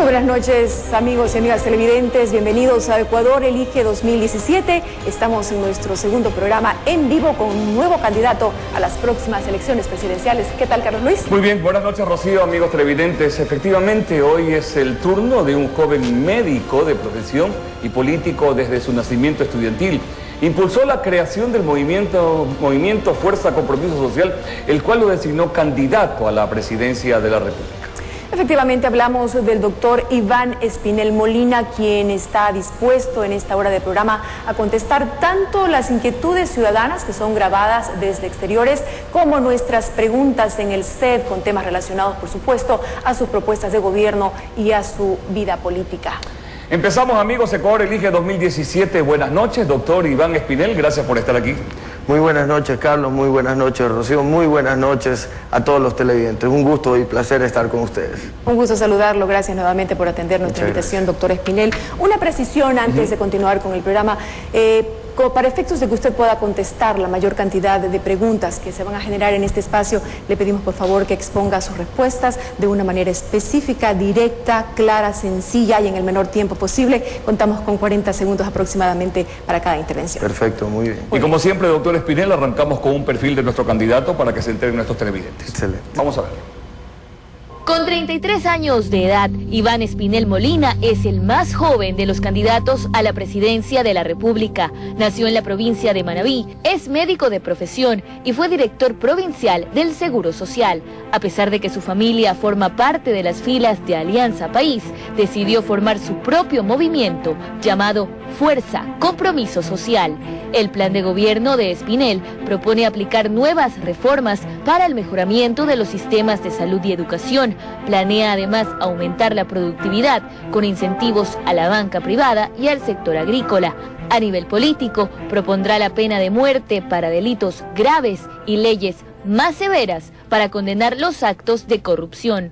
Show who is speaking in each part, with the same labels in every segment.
Speaker 1: Buenas noches, amigos y amigas televidentes. Bienvenidos a Ecuador Elige 2017. Estamos en nuestro segundo programa en vivo con un nuevo candidato a las próximas elecciones presidenciales. ¿Qué tal, Carlos Luis?
Speaker 2: Muy bien, buenas noches, Rocío, amigos televidentes. Efectivamente, hoy es el turno de un joven médico de profesión y político desde su nacimiento estudiantil. Impulsó la creación del movimiento Fuerza Compromiso Social, el cual lo designó candidato a la presidencia de la República.
Speaker 1: Efectivamente, hablamos del doctor Iván Espinel Molina, quien está dispuesto en esta hora de programa a contestar tanto las inquietudes ciudadanas que son grabadas desde exteriores, como nuestras preguntas en el set con temas relacionados, por supuesto, a sus propuestas de gobierno y a su vida política.
Speaker 2: Empezamos, amigos, Ecuador Elige 2017. Buenas noches, doctor Iván Espinel, gracias por estar aquí.
Speaker 3: Muy buenas noches, Carlos, muy buenas noches, Rocío, muy buenas noches a todos los televidentes. Un gusto y placer estar con ustedes.
Speaker 1: Un gusto saludarlo, gracias nuevamente por atender nuestra invitación, doctor Espinel. Una precisión antes de continuar con el programa. Para efectos de que usted pueda contestar la mayor cantidad de preguntas que se van a generar en este espacio, le pedimos por favor que exponga sus respuestas de una manera específica, directa, clara, sencilla y en el menor tiempo posible. Contamos con 40 segundos aproximadamente para cada intervención.
Speaker 3: Perfecto, muy bien.
Speaker 2: Y como siempre, doctor Espinel, arrancamos con un perfil de nuestro candidato para que se enteren nuestros televidentes.
Speaker 3: Excelente.
Speaker 2: Vamos a ver.
Speaker 4: Con 33 años de edad, Iván Espinel Molina es el más joven de los candidatos a la presidencia de la República. Nació en la provincia de Manabí, es médico de profesión y fue director provincial del Seguro Social. A pesar de que su familia forma parte de las filas de Alianza País, decidió formar su propio movimiento llamado Fuerza Compromiso Social. El plan de gobierno de Espinel propone aplicar nuevas reformas para el mejoramiento de los sistemas de salud y educación. Planea además aumentar la productividad con incentivos a la banca privada y al sector agrícola. A nivel político, propondrá la pena de muerte para delitos graves y leyes más severas para condenar los actos de corrupción.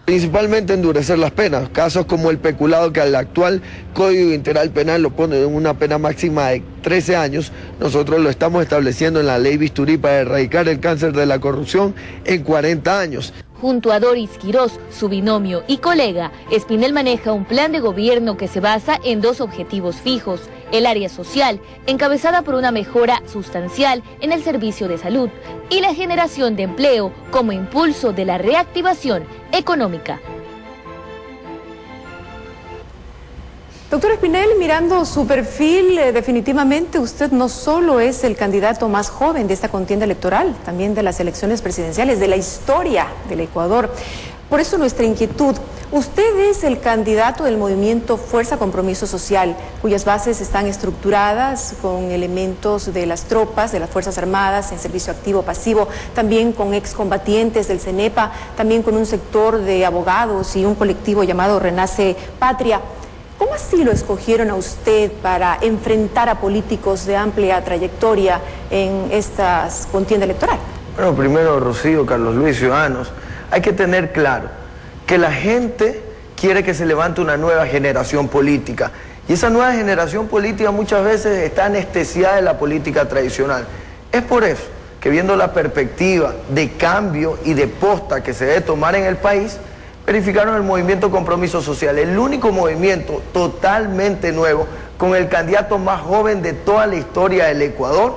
Speaker 3: Principalmente endurecer las penas, casos como el peculado, que al actual Código Integral Penal lo pone en una pena máxima de 13 años, nosotros lo estamos estableciendo en la ley Bisturí para erradicar el cáncer de la corrupción en 40 años.
Speaker 4: Junto a Doris Quirós, su binomio y colega, Espinel maneja un plan de gobierno que se basa en dos objetivos fijos: el área social, encabezada por una mejora sustancial en el servicio de salud, y la generación de empleo como impulso de la reactivación económica.
Speaker 1: Doctor Espinel, mirando su perfil, definitivamente usted no solo es el candidato más joven de esta contienda electoral, también de las elecciones presidenciales, de la historia del Ecuador. Por eso nuestra inquietud: usted es el candidato del movimiento Fuerza Compromiso Social, cuyas bases están estructuradas con elementos de las tropas, de las Fuerzas Armadas, en servicio activo, pasivo, también con excombatientes del CENEPA, también con un sector de abogados y un colectivo llamado Renace Patria. ¿Cómo así lo escogieron a usted para enfrentar a políticos de amplia trayectoria en esta contienda electoral?
Speaker 3: Bueno, primero, Rocío, Carlos Luis, ciudadanos, hay que tener claro que la gente quiere que se levante una nueva generación política. Y esa nueva generación política muchas veces está anestesiada de la política tradicional. Es por eso que, viendo la perspectiva de cambio y de posta que se debe tomar en el país, verificaron el movimiento Compromiso Social, el único movimiento totalmente nuevo, con el candidato más joven de toda la historia del Ecuador,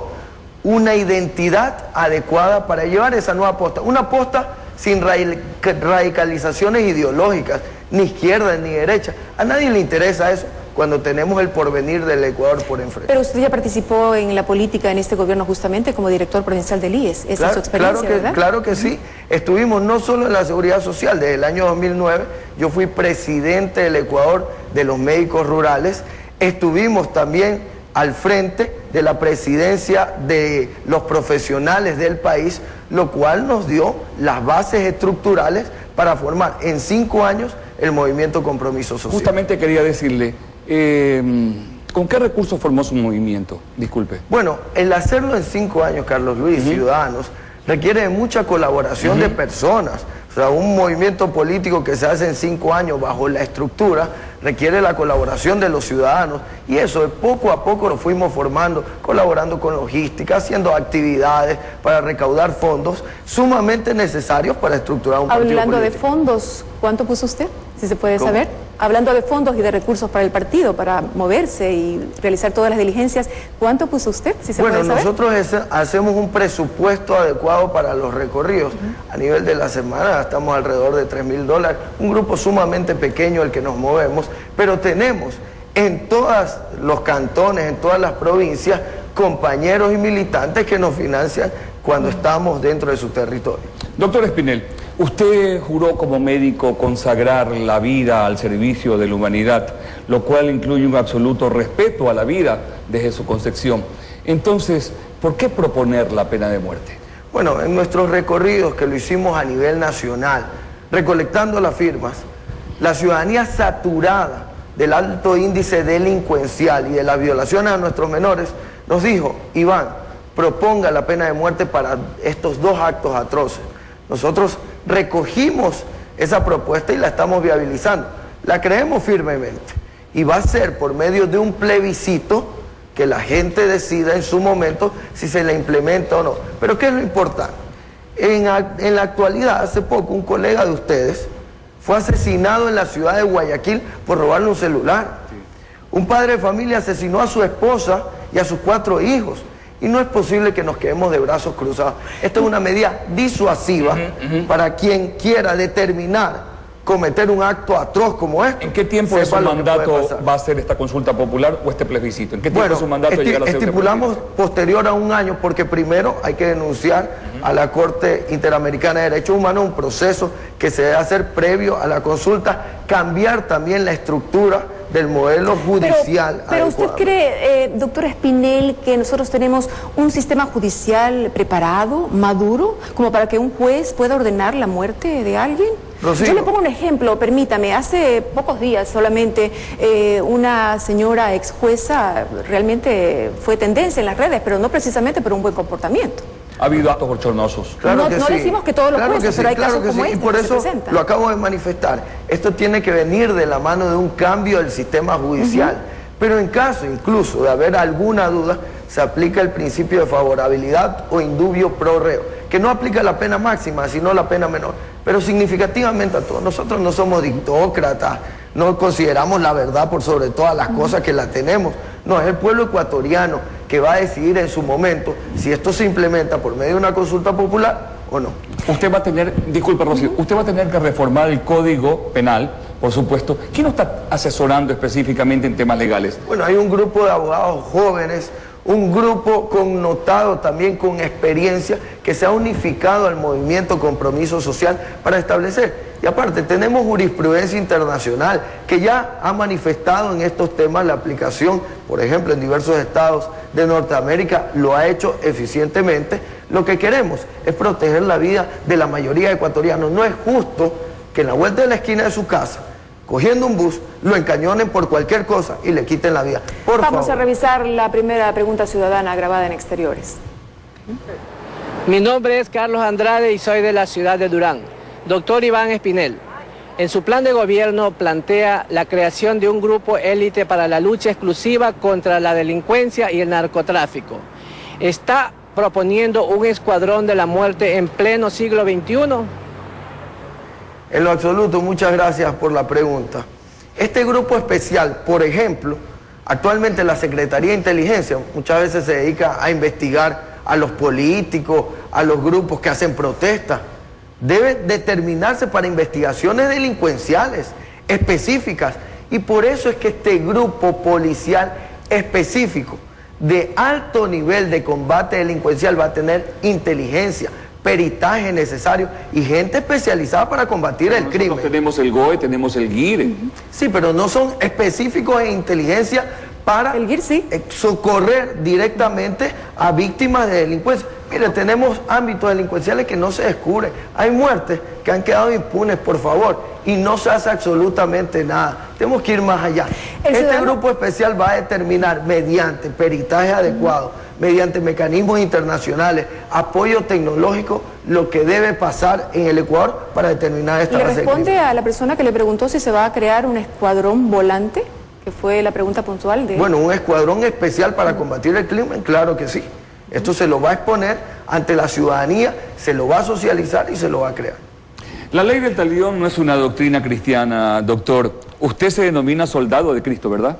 Speaker 3: una identidad adecuada para llevar esa nueva posta, una posta sin radicalizaciones ideológicas, ni izquierda ni derecha. A nadie le interesa eso cuando tenemos el porvenir del Ecuador por enfrente.
Speaker 1: Pero usted ya participó en la política en este gobierno justamente como director provincial del IES. Esa es su experiencia, ¿verdad?
Speaker 3: Claro que sí. Estuvimos no solo en la seguridad social. Desde el año 2009 yo fui presidente del Ecuador de los médicos rurales. Estuvimos también al frente de la presidencia de los profesionales del país, lo cual nos dio las bases estructurales para formar en 5 años el movimiento Compromiso Social.
Speaker 2: Justamente quería decirle, ¿con qué recursos formó su movimiento? Disculpe.
Speaker 3: Bueno, el hacerlo en 5 años, Carlos Luis, ciudadanos, requiere de mucha colaboración de personas. O sea, un movimiento político que se hace en 5 años bajo la estructura requiere la colaboración de los ciudadanos, y eso de poco a poco lo fuimos formando, colaborando con logística, haciendo actividades para recaudar fondos sumamente necesarios para estructurar un partido político.
Speaker 1: Hablando de fondos, ¿cuánto puso usted? Si se puede saber. hablando de fondos y de recursos para el partido, para moverse y realizar todas las diligencias, ¿cuánto puso usted, si se puede saber?
Speaker 3: Nosotros hacemos un presupuesto adecuado para los recorridos. A nivel de la semana gastamos alrededor de $3.000, un grupo sumamente pequeño el que nos movemos, pero tenemos en todos los cantones, en todas las provincias, compañeros y militantes que nos financian cuando estamos dentro de su territorio.
Speaker 2: Doctor Espinel, usted juró como médico consagrar la vida al servicio de la humanidad, lo cual incluye un absoluto respeto a la vida desde su concepción. Entonces, ¿por qué proponer la pena de muerte?
Speaker 3: Bueno, en nuestros recorridos que lo hicimos a nivel nacional, recolectando las firmas, la ciudadanía saturada del alto índice delincuencial y de las violaciones a nuestros menores, nos dijo: Iván, proponga la pena de muerte para estos dos actos atroces. Nosotros recogimos esa propuesta y la estamos viabilizando. La creemos firmemente y va a ser por medio de un plebiscito que la gente decida en su momento si se la implementa o no. Pero ¿qué es lo importante? En la actualidad, hace poco, un colega de ustedes fue asesinado en la ciudad de Guayaquil por robarle un celular. Un padre de familia asesinó a su esposa y a sus 4 hijos. Y no es posible que nos quedemos de brazos cruzados. Esto es una medida disuasiva para quien quiera determinar cometer un acto atroz como este.
Speaker 2: ¿En qué tiempo de su mandato va a ser esta consulta popular o este plebiscito? ¿En qué tiempo de su mandato llegará a ser
Speaker 3: estipulamos posterior a un año, porque primero hay que denunciar a la Corte Interamericana de Derechos Humanos un proceso que se debe hacer previo a la consulta, cambiar también la estructura del modelo judicial.
Speaker 1: Pero ¿usted cree, doctor Espinel, que nosotros tenemos un sistema judicial preparado, maduro, como para que un juez pueda ordenar la muerte de alguien?
Speaker 3: Rocío.
Speaker 1: Yo le pongo un ejemplo, permítame. Hace pocos días solamente una señora ex jueza realmente fue tendencia en las redes, pero no precisamente por un buen comportamiento.
Speaker 2: Ha habido actos bochornosos.
Speaker 3: Claro que
Speaker 1: no
Speaker 3: sí.
Speaker 1: decimos que todos los jueces, pero hay casos como este.
Speaker 3: Y por eso lo acabo de manifestar. Esto tiene que venir de la mano de un cambio del sistema judicial. Pero en caso incluso de haber alguna duda, se aplica el principio de favorabilidad o indubio pro reo, que no aplica la pena máxima, sino la pena menor. Pero significativamente a todos. Nosotros no somos dictócratas, no consideramos la verdad por sobre todas las cosas que la tenemos. No, es el pueblo ecuatoriano que va a decidir en su momento si esto se implementa por medio de una consulta popular o no.
Speaker 2: Usted va a tener, disculpe Rocío, usted va a tener que reformar el Código Penal, por supuesto. ¿Quién lo está asesorando específicamente en temas legales?
Speaker 3: Bueno, hay un grupo de abogados jóvenes, un grupo connotado también con experiencia que se ha unificado al movimiento Compromiso Social para establecer. Y aparte tenemos jurisprudencia internacional que ya ha manifestado en estos temas la aplicación, por ejemplo, en diversos estados de Norteamérica lo ha hecho eficientemente. Lo que queremos es proteger la vida de la mayoría de ecuatorianos. No es justo que en la vuelta de la esquina de su casa, cogiendo un bus, lo encañonen por cualquier cosa y le quiten la vida.
Speaker 1: Vamos a revisar la primera pregunta ciudadana grabada en exteriores.
Speaker 5: Mi nombre es Carlos Andrade y soy de la ciudad de Durán. Doctor Iván Espinel, en su plan de gobierno plantea la creación de un grupo élite para la lucha exclusiva contra la delincuencia y el narcotráfico. ¿Está proponiendo un escuadrón de la muerte en pleno siglo XXI?
Speaker 3: En lo absoluto, muchas gracias por la pregunta. Este grupo especial, por ejemplo, actualmente la Secretaría de Inteligencia muchas veces se dedica a investigar a los políticos, a los grupos que hacen protestas. Debe determinarse para investigaciones delincuenciales específicas, y por eso es que este grupo policial específico de alto nivel de combate delincuencial va a tener inteligencia, peritaje necesario y gente especializada para combatir el crimen.
Speaker 2: Nosotros tenemos el GOE, tenemos el GIR.
Speaker 3: Sí, pero no son específicos en inteligencia para
Speaker 1: el GIR, sí,
Speaker 3: socorrer directamente a víctimas de delincuencia. Mire, tenemos ámbitos delincuenciales que no se descubren. Hay muertes que han quedado impunes, por favor, y no se hace absolutamente nada. Tenemos que ir más allá. Este grupo especial va a determinar mediante peritaje adecuado, mediante mecanismos internacionales, apoyo tecnológico, lo que debe pasar en el Ecuador para determinar esta base de crimen.
Speaker 1: ¿Le responde a la persona que le preguntó si se va a crear un escuadrón volante? Que fue la pregunta puntual de...
Speaker 3: Bueno, un escuadrón especial para combatir el crimen, claro que sí. Esto se lo va a exponer ante la ciudadanía, se lo va a socializar y se lo va a crear.
Speaker 2: La ley del talión no es una doctrina cristiana, doctor. Usted se denomina soldado de Cristo, ¿verdad?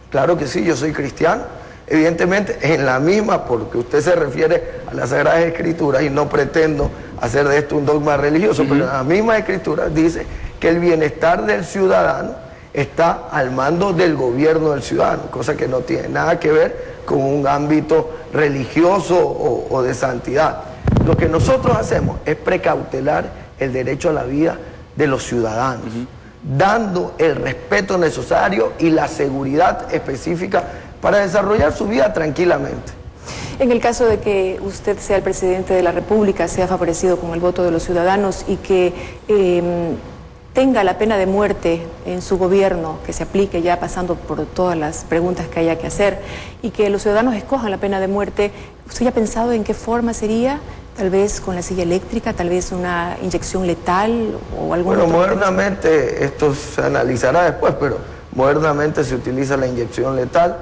Speaker 3: Claro que sí, yo soy cristiano. Evidentemente, en la misma, porque usted se refiere a las Sagradas Escrituras y no pretendo hacer de esto un dogma religioso, pero en la misma Escritura dice que el bienestar del ciudadano está al mando del gobierno del ciudadano, cosa que no tiene nada que ver con un ámbito religioso o de santidad. Lo que nosotros hacemos es precautelar el derecho a la vida de los ciudadanos, dando el respeto necesario y la seguridad específica para desarrollar su vida tranquilamente.
Speaker 1: En el caso de que usted sea el presidente de la República, sea favorecido con el voto de los ciudadanos y que tenga la pena de muerte en su gobierno, que se aplique ya pasando por todas las preguntas que haya que hacer, y que los ciudadanos escojan la pena de muerte, ¿usted ya ha pensado en qué forma sería? Tal vez con la silla eléctrica, tal vez una inyección letal o algo.
Speaker 3: Bueno, modernamente, esto se analizará después, pero modernamente se utiliza la inyección letal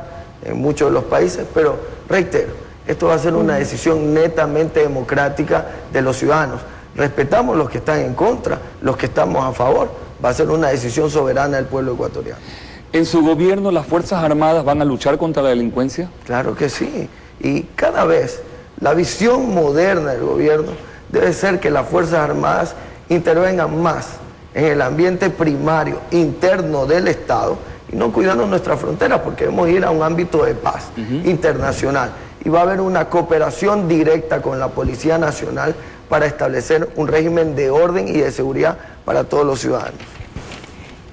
Speaker 3: en muchos de los países, pero reitero, esto va a ser una decisión netamente democrática de los ciudadanos. Respetamos los que están en contra, los que estamos a favor, va a ser una decisión soberana del pueblo ecuatoriano.
Speaker 2: ¿En su gobierno las Fuerzas Armadas van a luchar contra la delincuencia?
Speaker 3: Claro que sí, y cada vez la visión moderna del gobierno debe ser que las Fuerzas Armadas intervengan más en el ambiente primario, interno del Estado, y no cuidando nuestras fronteras, porque debemos ir a un ámbito de paz internacional. Y va a haber una cooperación directa con la Policía Nacional para establecer un régimen de orden y de seguridad para todos los ciudadanos.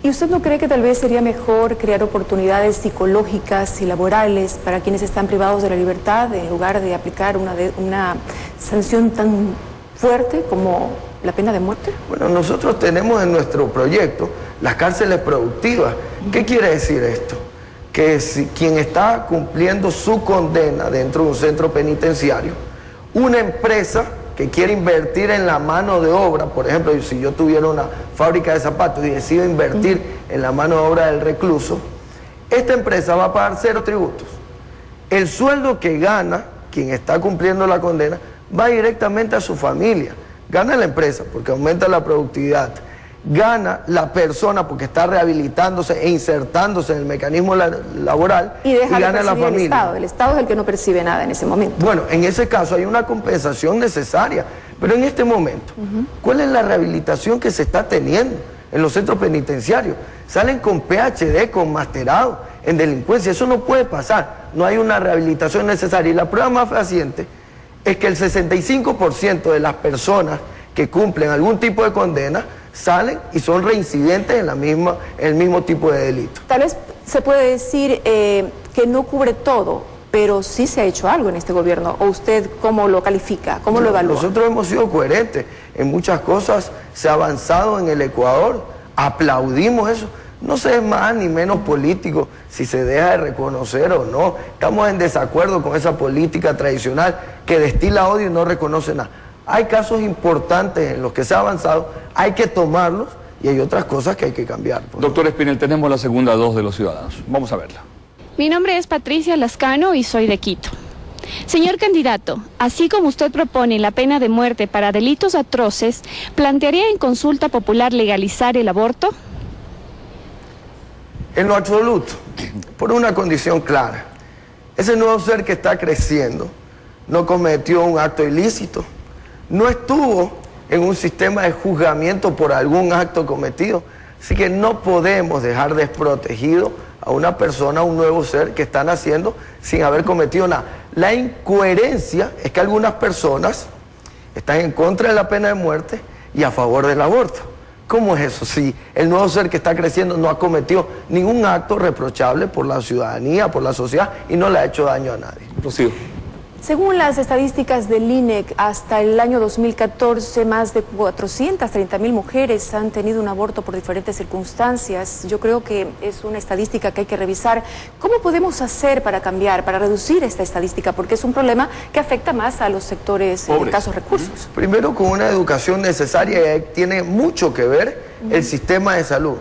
Speaker 1: ¿Y usted no cree que tal vez sería mejor crear oportunidades psicológicas y laborales para quienes están privados de la libertad en lugar de aplicar una sanción tan fuerte como la pena de muerte?
Speaker 3: Bueno, nosotros tenemos en nuestro proyecto las cárceles productivas. ¿Qué quiere decir esto? Que si quien está cumpliendo su condena dentro de un centro penitenciario, una empresa que quiere invertir en la mano de obra, por ejemplo, si yo tuviera una fábrica de zapatos y decido invertir en la mano de obra del recluso, esta empresa va a pagar 0 tributos. El sueldo que gana quien está cumpliendo la condena va directamente a su familia. Gana la empresa porque aumenta la productividad, gana la persona porque está rehabilitándose e insertándose en el mecanismo laboral
Speaker 1: y
Speaker 3: gana la familia.
Speaker 1: El Estado es el que no percibe nada en ese momento.
Speaker 3: Bueno, en ese caso hay una compensación necesaria, pero en este momento, ¿cuál es la rehabilitación que se está teniendo en los centros penitenciarios? Salen con PhD, con masterado en delincuencia, eso no puede pasar, no hay una rehabilitación necesaria. Y la prueba más fehaciente es que el 65% de las personas que cumplen algún tipo de condena salen y son reincidentes en el mismo tipo de delito.
Speaker 1: Tal vez se puede decir que no cubre todo, pero sí se ha hecho algo en este gobierno. ¿O usted cómo lo califica? ¿Cómo lo evalúa?
Speaker 3: Nosotros hemos sido coherentes. En muchas cosas se ha avanzado en el Ecuador. Aplaudimos eso. No se es más ni menos político si se deja de reconocer o no. Estamos en desacuerdo con esa política tradicional que destila odio y no reconoce nada. Hay casos importantes en los que se ha avanzado, hay que tomarlos y hay otras cosas que hay que cambiar.
Speaker 2: Doctor Espinel, tenemos la segunda dosis de los ciudadanos. Vamos a verla.
Speaker 6: Mi nombre es Patricia Lascano y soy de Quito. Señor candidato, así como usted propone la pena de muerte para delitos atroces, ¿plantearía en consulta popular legalizar el aborto?
Speaker 3: En lo absoluto, por una condición clara. Ese nuevo ser que está creciendo no cometió un acto ilícito, no estuvo en un sistema de juzgamiento por algún acto cometido, así que no podemos dejar desprotegido a una persona, a un nuevo ser que está naciendo sin haber cometido nada. La incoherencia es que algunas personas están en contra de la pena de muerte y a favor del aborto. ¿Cómo es eso? Si el nuevo ser que está creciendo no ha cometido ningún acto reprochable por la ciudadanía, por la sociedad y no le ha hecho daño a nadie.
Speaker 2: Rocío.
Speaker 1: Según las estadísticas del INEC, hasta el año 2014, más de 430.000 mujeres han tenido un aborto por diferentes circunstancias. Yo creo que es una estadística que hay que revisar. ¿Cómo podemos hacer para cambiar, para reducir esta estadística? Porque es un problema que afecta más a los sectores de escasos recursos.
Speaker 3: Primero, con una educación necesaria, tiene mucho que ver el sistema de salud.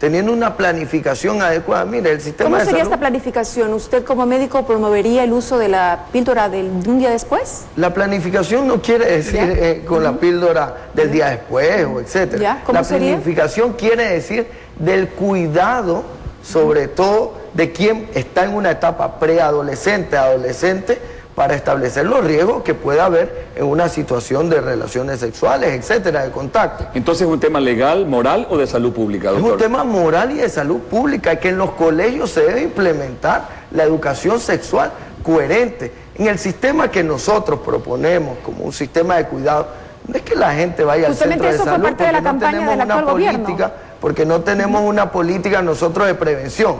Speaker 3: teniendo una planificación adecuada. Mire, el sistema
Speaker 1: ¿Cómo
Speaker 3: de
Speaker 1: sería
Speaker 3: salud,
Speaker 1: esta planificación? ¿Usted como médico promovería el uso de la píldora de un día después?
Speaker 3: La planificación no quiere decir con la píldora del día después o etcétera.
Speaker 1: ¿Cómo
Speaker 3: La
Speaker 1: sería?
Speaker 3: planificación quiere decir del cuidado, sobre todo de quien está en una etapa preadolescente, adolescente, para establecer los riesgos que pueda haber en una situación de relaciones sexuales, etcétera, de contacto.
Speaker 2: Entonces, ¿es un tema legal, moral o de salud pública, doctor?
Speaker 3: Es un tema moral y de salud pública, que en los colegios se debe implementar la educación sexual coherente. En el sistema que nosotros proponemos como un sistema de cuidado, no es que la gente vaya al centro de salud
Speaker 1: parte de la campaña del actual gobierno.
Speaker 3: Porque no tenemos una política nosotros de prevención.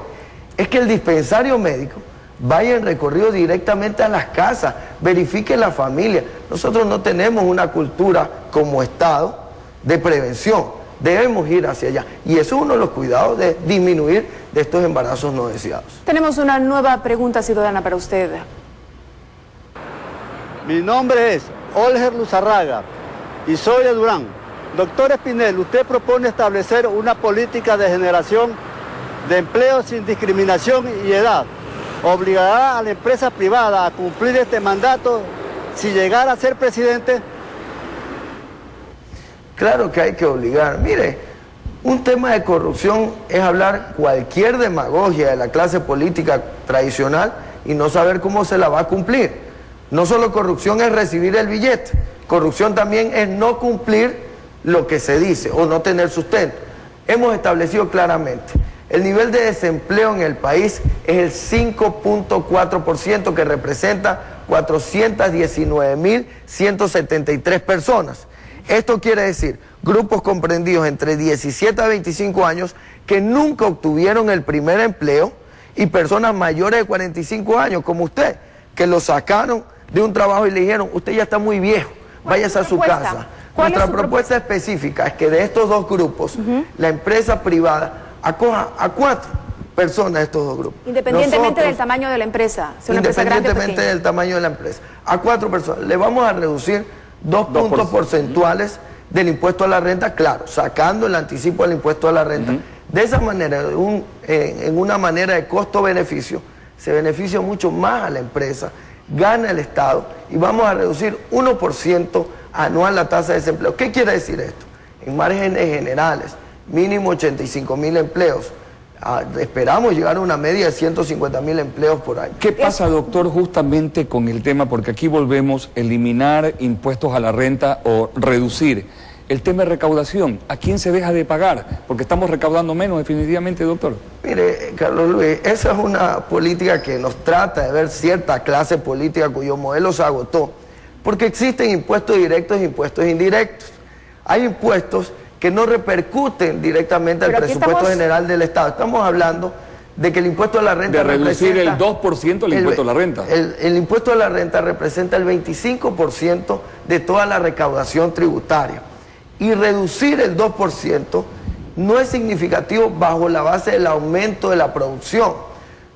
Speaker 3: Es que el dispensario médico vaya en recorrido directamente a las casas, verifique la familia. Nosotros no tenemos una cultura como Estado de prevención. Debemos ir hacia allá. Y eso es uno de los cuidados de disminuir de estos embarazos no deseados.
Speaker 1: Tenemos una nueva pregunta ciudadana para usted.
Speaker 7: Mi nombre es Olger Luzarraga y soy de Durán. Doctor Espinel, usted propone establecer una política de generación de empleo sin discriminación y edad. ¿Obligará a la empresa privada a cumplir este mandato si llegara a ser presidente?
Speaker 3: Claro que hay que obligar. Mire, un tema de corrupción es hablar cualquier demagogia de la clase política tradicional y no saber cómo se la va a cumplir. No solo corrupción es recibir el billete, corrupción también es no cumplir lo que se dice o no tener sustento. Hemos establecido claramente, el nivel de desempleo en el país es el 5.4%, que representa 419.173 personas. Esto quiere decir grupos comprendidos entre 17 a 25 años que nunca obtuvieron el primer empleo y personas mayores de 45 años como usted, que lo sacaron de un trabajo y le dijeron, usted ya está muy viejo, váyase a su casa. Nuestra propuesta específica es que de estos dos grupos, la empresa privada acoja a 4 personas de estos dos grupos.
Speaker 1: Independientemente del tamaño de la empresa, sea una empresa grande o
Speaker 3: independientemente del tamaño de la empresa. A 4 personas. Le vamos a reducir 2 puntos porcentuales del impuesto a la renta, claro, sacando el anticipo del impuesto a la renta. De esa manera, en una manera de costo-beneficio, se beneficia mucho más a la empresa, gana el Estado y vamos a reducir 1% anual la tasa de desempleo. ¿Qué quiere decir esto? En márgenes generales, mínimo 85.000 empleos. Esperamos llegar a una media de 150.000 empleos por año.
Speaker 2: ¿Qué pasa, doctor, justamente con el tema? Porque aquí volvemos a eliminar impuestos a la renta o reducir el tema de recaudación. ¿A quién se deja de pagar? Porque estamos recaudando menos, definitivamente, doctor.
Speaker 3: Mire, Carlos Luis, esa es una política que nos trata de ver cierta clase política cuyo modelo se agotó. Porque existen impuestos directos e impuestos indirectos. Hay impuestos que no repercuten directamente al presupuesto general del Estado. Estamos hablando de que el impuesto a la renta
Speaker 2: de reducir el 2% el impuesto a la renta.
Speaker 3: El impuesto a la renta representa el 25% de toda la recaudación tributaria. Y reducir el 2% no es significativo bajo la base del aumento de la producción.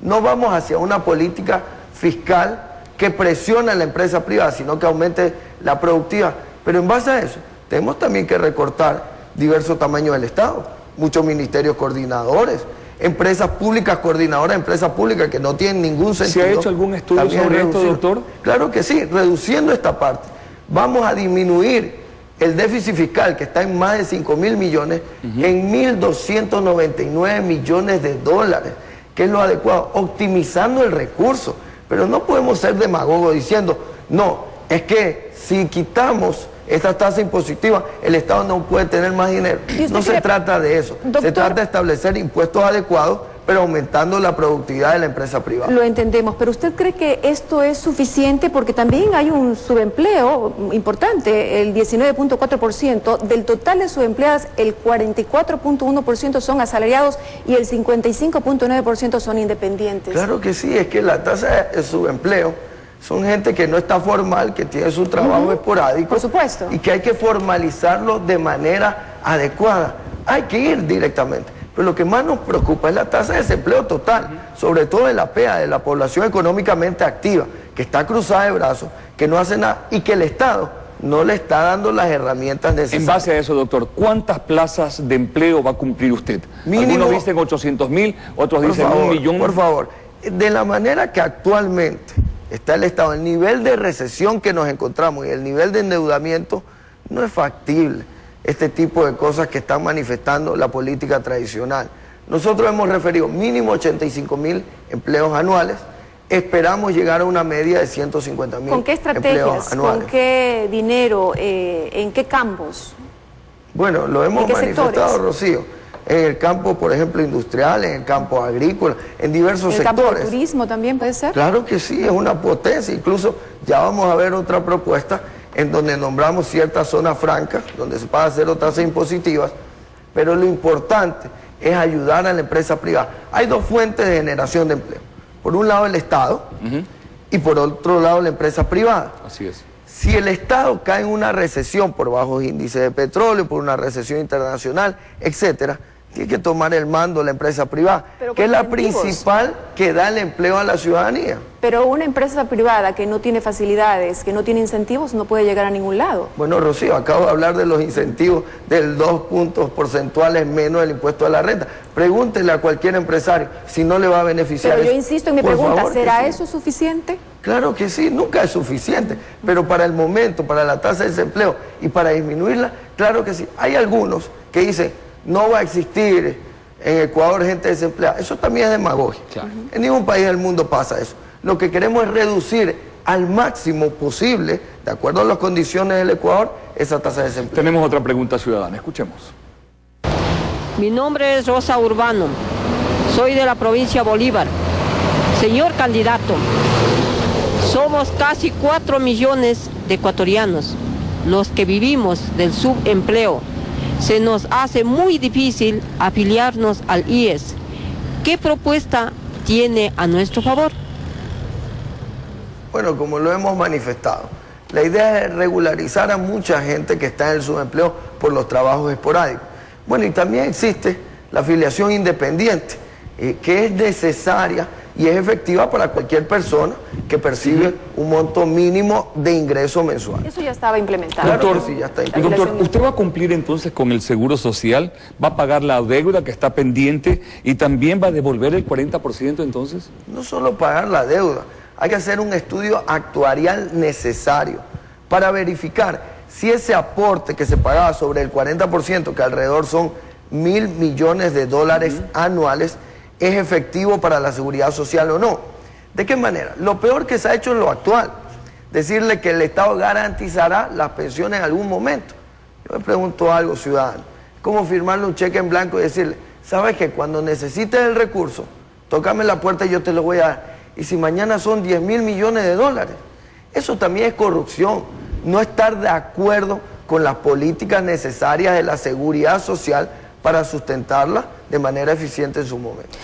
Speaker 3: No vamos hacia una política fiscal que presiona a la empresa privada, sino que aumente la productividad. Pero en base a eso, tenemos también que recortar diversos tamaños del Estado, muchos ministerios coordinadores, empresas públicas coordinadoras, empresas públicas que no tienen ningún sentido.
Speaker 2: ¿Se ha hecho algún estudio sobre esto, doctor?
Speaker 3: Claro que sí, reduciendo esta parte. Vamos a disminuir el déficit fiscal, que está en más de 5.000 millones, en 1.299 millones de dólares, que es lo adecuado, optimizando el recurso. Pero no podemos ser demagogos diciendo, no, es que si quitamos esta tasa impositiva, el Estado no puede tener más dinero. No se trata de eso. Doctor, se trata de establecer impuestos adecuados, pero aumentando la productividad de la empresa privada.
Speaker 1: Lo entendemos, pero ¿usted cree que esto es suficiente? Porque también hay un subempleo importante, el 19.4%. Del total de subempleadas, el 44.1% son asalariados y el 55.9% son independientes.
Speaker 3: Claro que sí, es que la tasa de subempleo son gente que no está formal, que tiene su trabajo esporádico.
Speaker 1: Por supuesto.
Speaker 3: Y que hay que formalizarlo de manera adecuada. Hay que ir directamente. Pero lo que más nos preocupa es la tasa de desempleo total, sobre todo de la PEA, de la población económicamente activa, que está cruzada de brazos, que no hace nada y que el Estado no le está dando las herramientas necesarias.
Speaker 2: En base a eso, doctor, ¿cuántas plazas de empleo va a cumplir usted?
Speaker 3: Mínimo,
Speaker 2: algunos dicen 800.000, otros dicen 1 millón.
Speaker 3: Por favor, de la manera que actualmente está el Estado, el nivel de recesión que nos encontramos y el nivel de endeudamiento, no es factible este tipo de cosas que están manifestando la política tradicional. Nosotros hemos referido mínimo 85.000 empleos anuales. Esperamos llegar a una media de 150.000.
Speaker 1: ¿Con qué estrategias? ¿Con qué dinero? ¿En qué campos?
Speaker 3: Bueno, lo hemos manifestado, sectores? Rocío. En el campo, por ejemplo, industrial, en el campo agrícola, en diversos sectores. ¿En el campo del
Speaker 1: turismo también puede ser?
Speaker 3: Claro que sí, es una potencia. Incluso ya vamos a ver otra propuesta en donde nombramos ciertas zonas francas, donde se paga cero tasas impositivas, pero lo importante es ayudar a la empresa privada. Hay dos fuentes de generación de empleo. Por un lado el Estado y por otro lado la empresa privada.
Speaker 2: Así es.
Speaker 3: Si el Estado cae en una recesión por bajos índices de petróleo, por una recesión internacional, etcétera, tiene que tomar el mando la empresa privada, que es la principal que da el empleo a la ciudadanía.
Speaker 1: Pero una empresa privada que no tiene facilidades, que no tiene incentivos, no puede llegar a ningún lado.
Speaker 3: Bueno, Rocío, acabo de hablar de los incentivos del 2 puntos porcentuales menos del impuesto a la renta. Pregúntele a cualquier empresario si no le va a beneficiar.
Speaker 1: Pero
Speaker 3: yo
Speaker 1: insisto en mi pregunta, ¿será eso suficiente?
Speaker 3: Claro que sí, nunca es suficiente, pero para el momento, para la tasa de desempleo y para disminuirla, claro que sí. Hay algunos que dicen, no va a existir en Ecuador gente desempleada. Eso también es demagogia. Claro. En ningún país del mundo pasa eso. Lo que queremos es reducir al máximo posible, de acuerdo a las condiciones del Ecuador, esa tasa de desempleo.
Speaker 2: Tenemos otra pregunta ciudadana, escuchemos.
Speaker 8: Mi nombre es Rosa Urbano, soy de la provincia Bolívar. Señor candidato, somos casi 4 millones de ecuatorianos los que vivimos del subempleo. Se nos hace muy difícil afiliarnos al IES. ¿Qué propuesta tiene a nuestro favor?
Speaker 3: Bueno, como lo hemos manifestado, la idea es regularizar a mucha gente que está en el subempleo por los trabajos esporádicos. Bueno, y también existe la afiliación independiente, que es necesaria y es efectiva para cualquier persona que percibe un monto mínimo de ingreso mensual.
Speaker 1: Eso ya estaba implementado.
Speaker 2: Doctor,
Speaker 3: sí, ya está implementado.
Speaker 2: Doctor, ¿usted va a cumplir entonces con el seguro social? ¿Va a pagar la deuda que está pendiente y también va a devolver el 40% entonces?
Speaker 3: No solo pagar la deuda, hay que hacer un estudio actuarial necesario para verificar si ese aporte que se pagaba sobre el 40%, que alrededor son 1.000 millones de dólares anuales, es efectivo para la seguridad social o no. ¿De qué manera? Lo peor que se ha hecho en lo actual, decirle que el Estado garantizará las pensiones en algún momento. Yo me pregunto algo, ciudadano, ¿cómo firmarle un cheque en blanco y decirle, sabes que cuando necesites el recurso, tócame la puerta y yo te lo voy a dar? Y si mañana son 10.000 millones de dólares, eso también es corrupción, no estar de acuerdo con las políticas necesarias de la seguridad social para sustentarla de manera eficiente en su momento.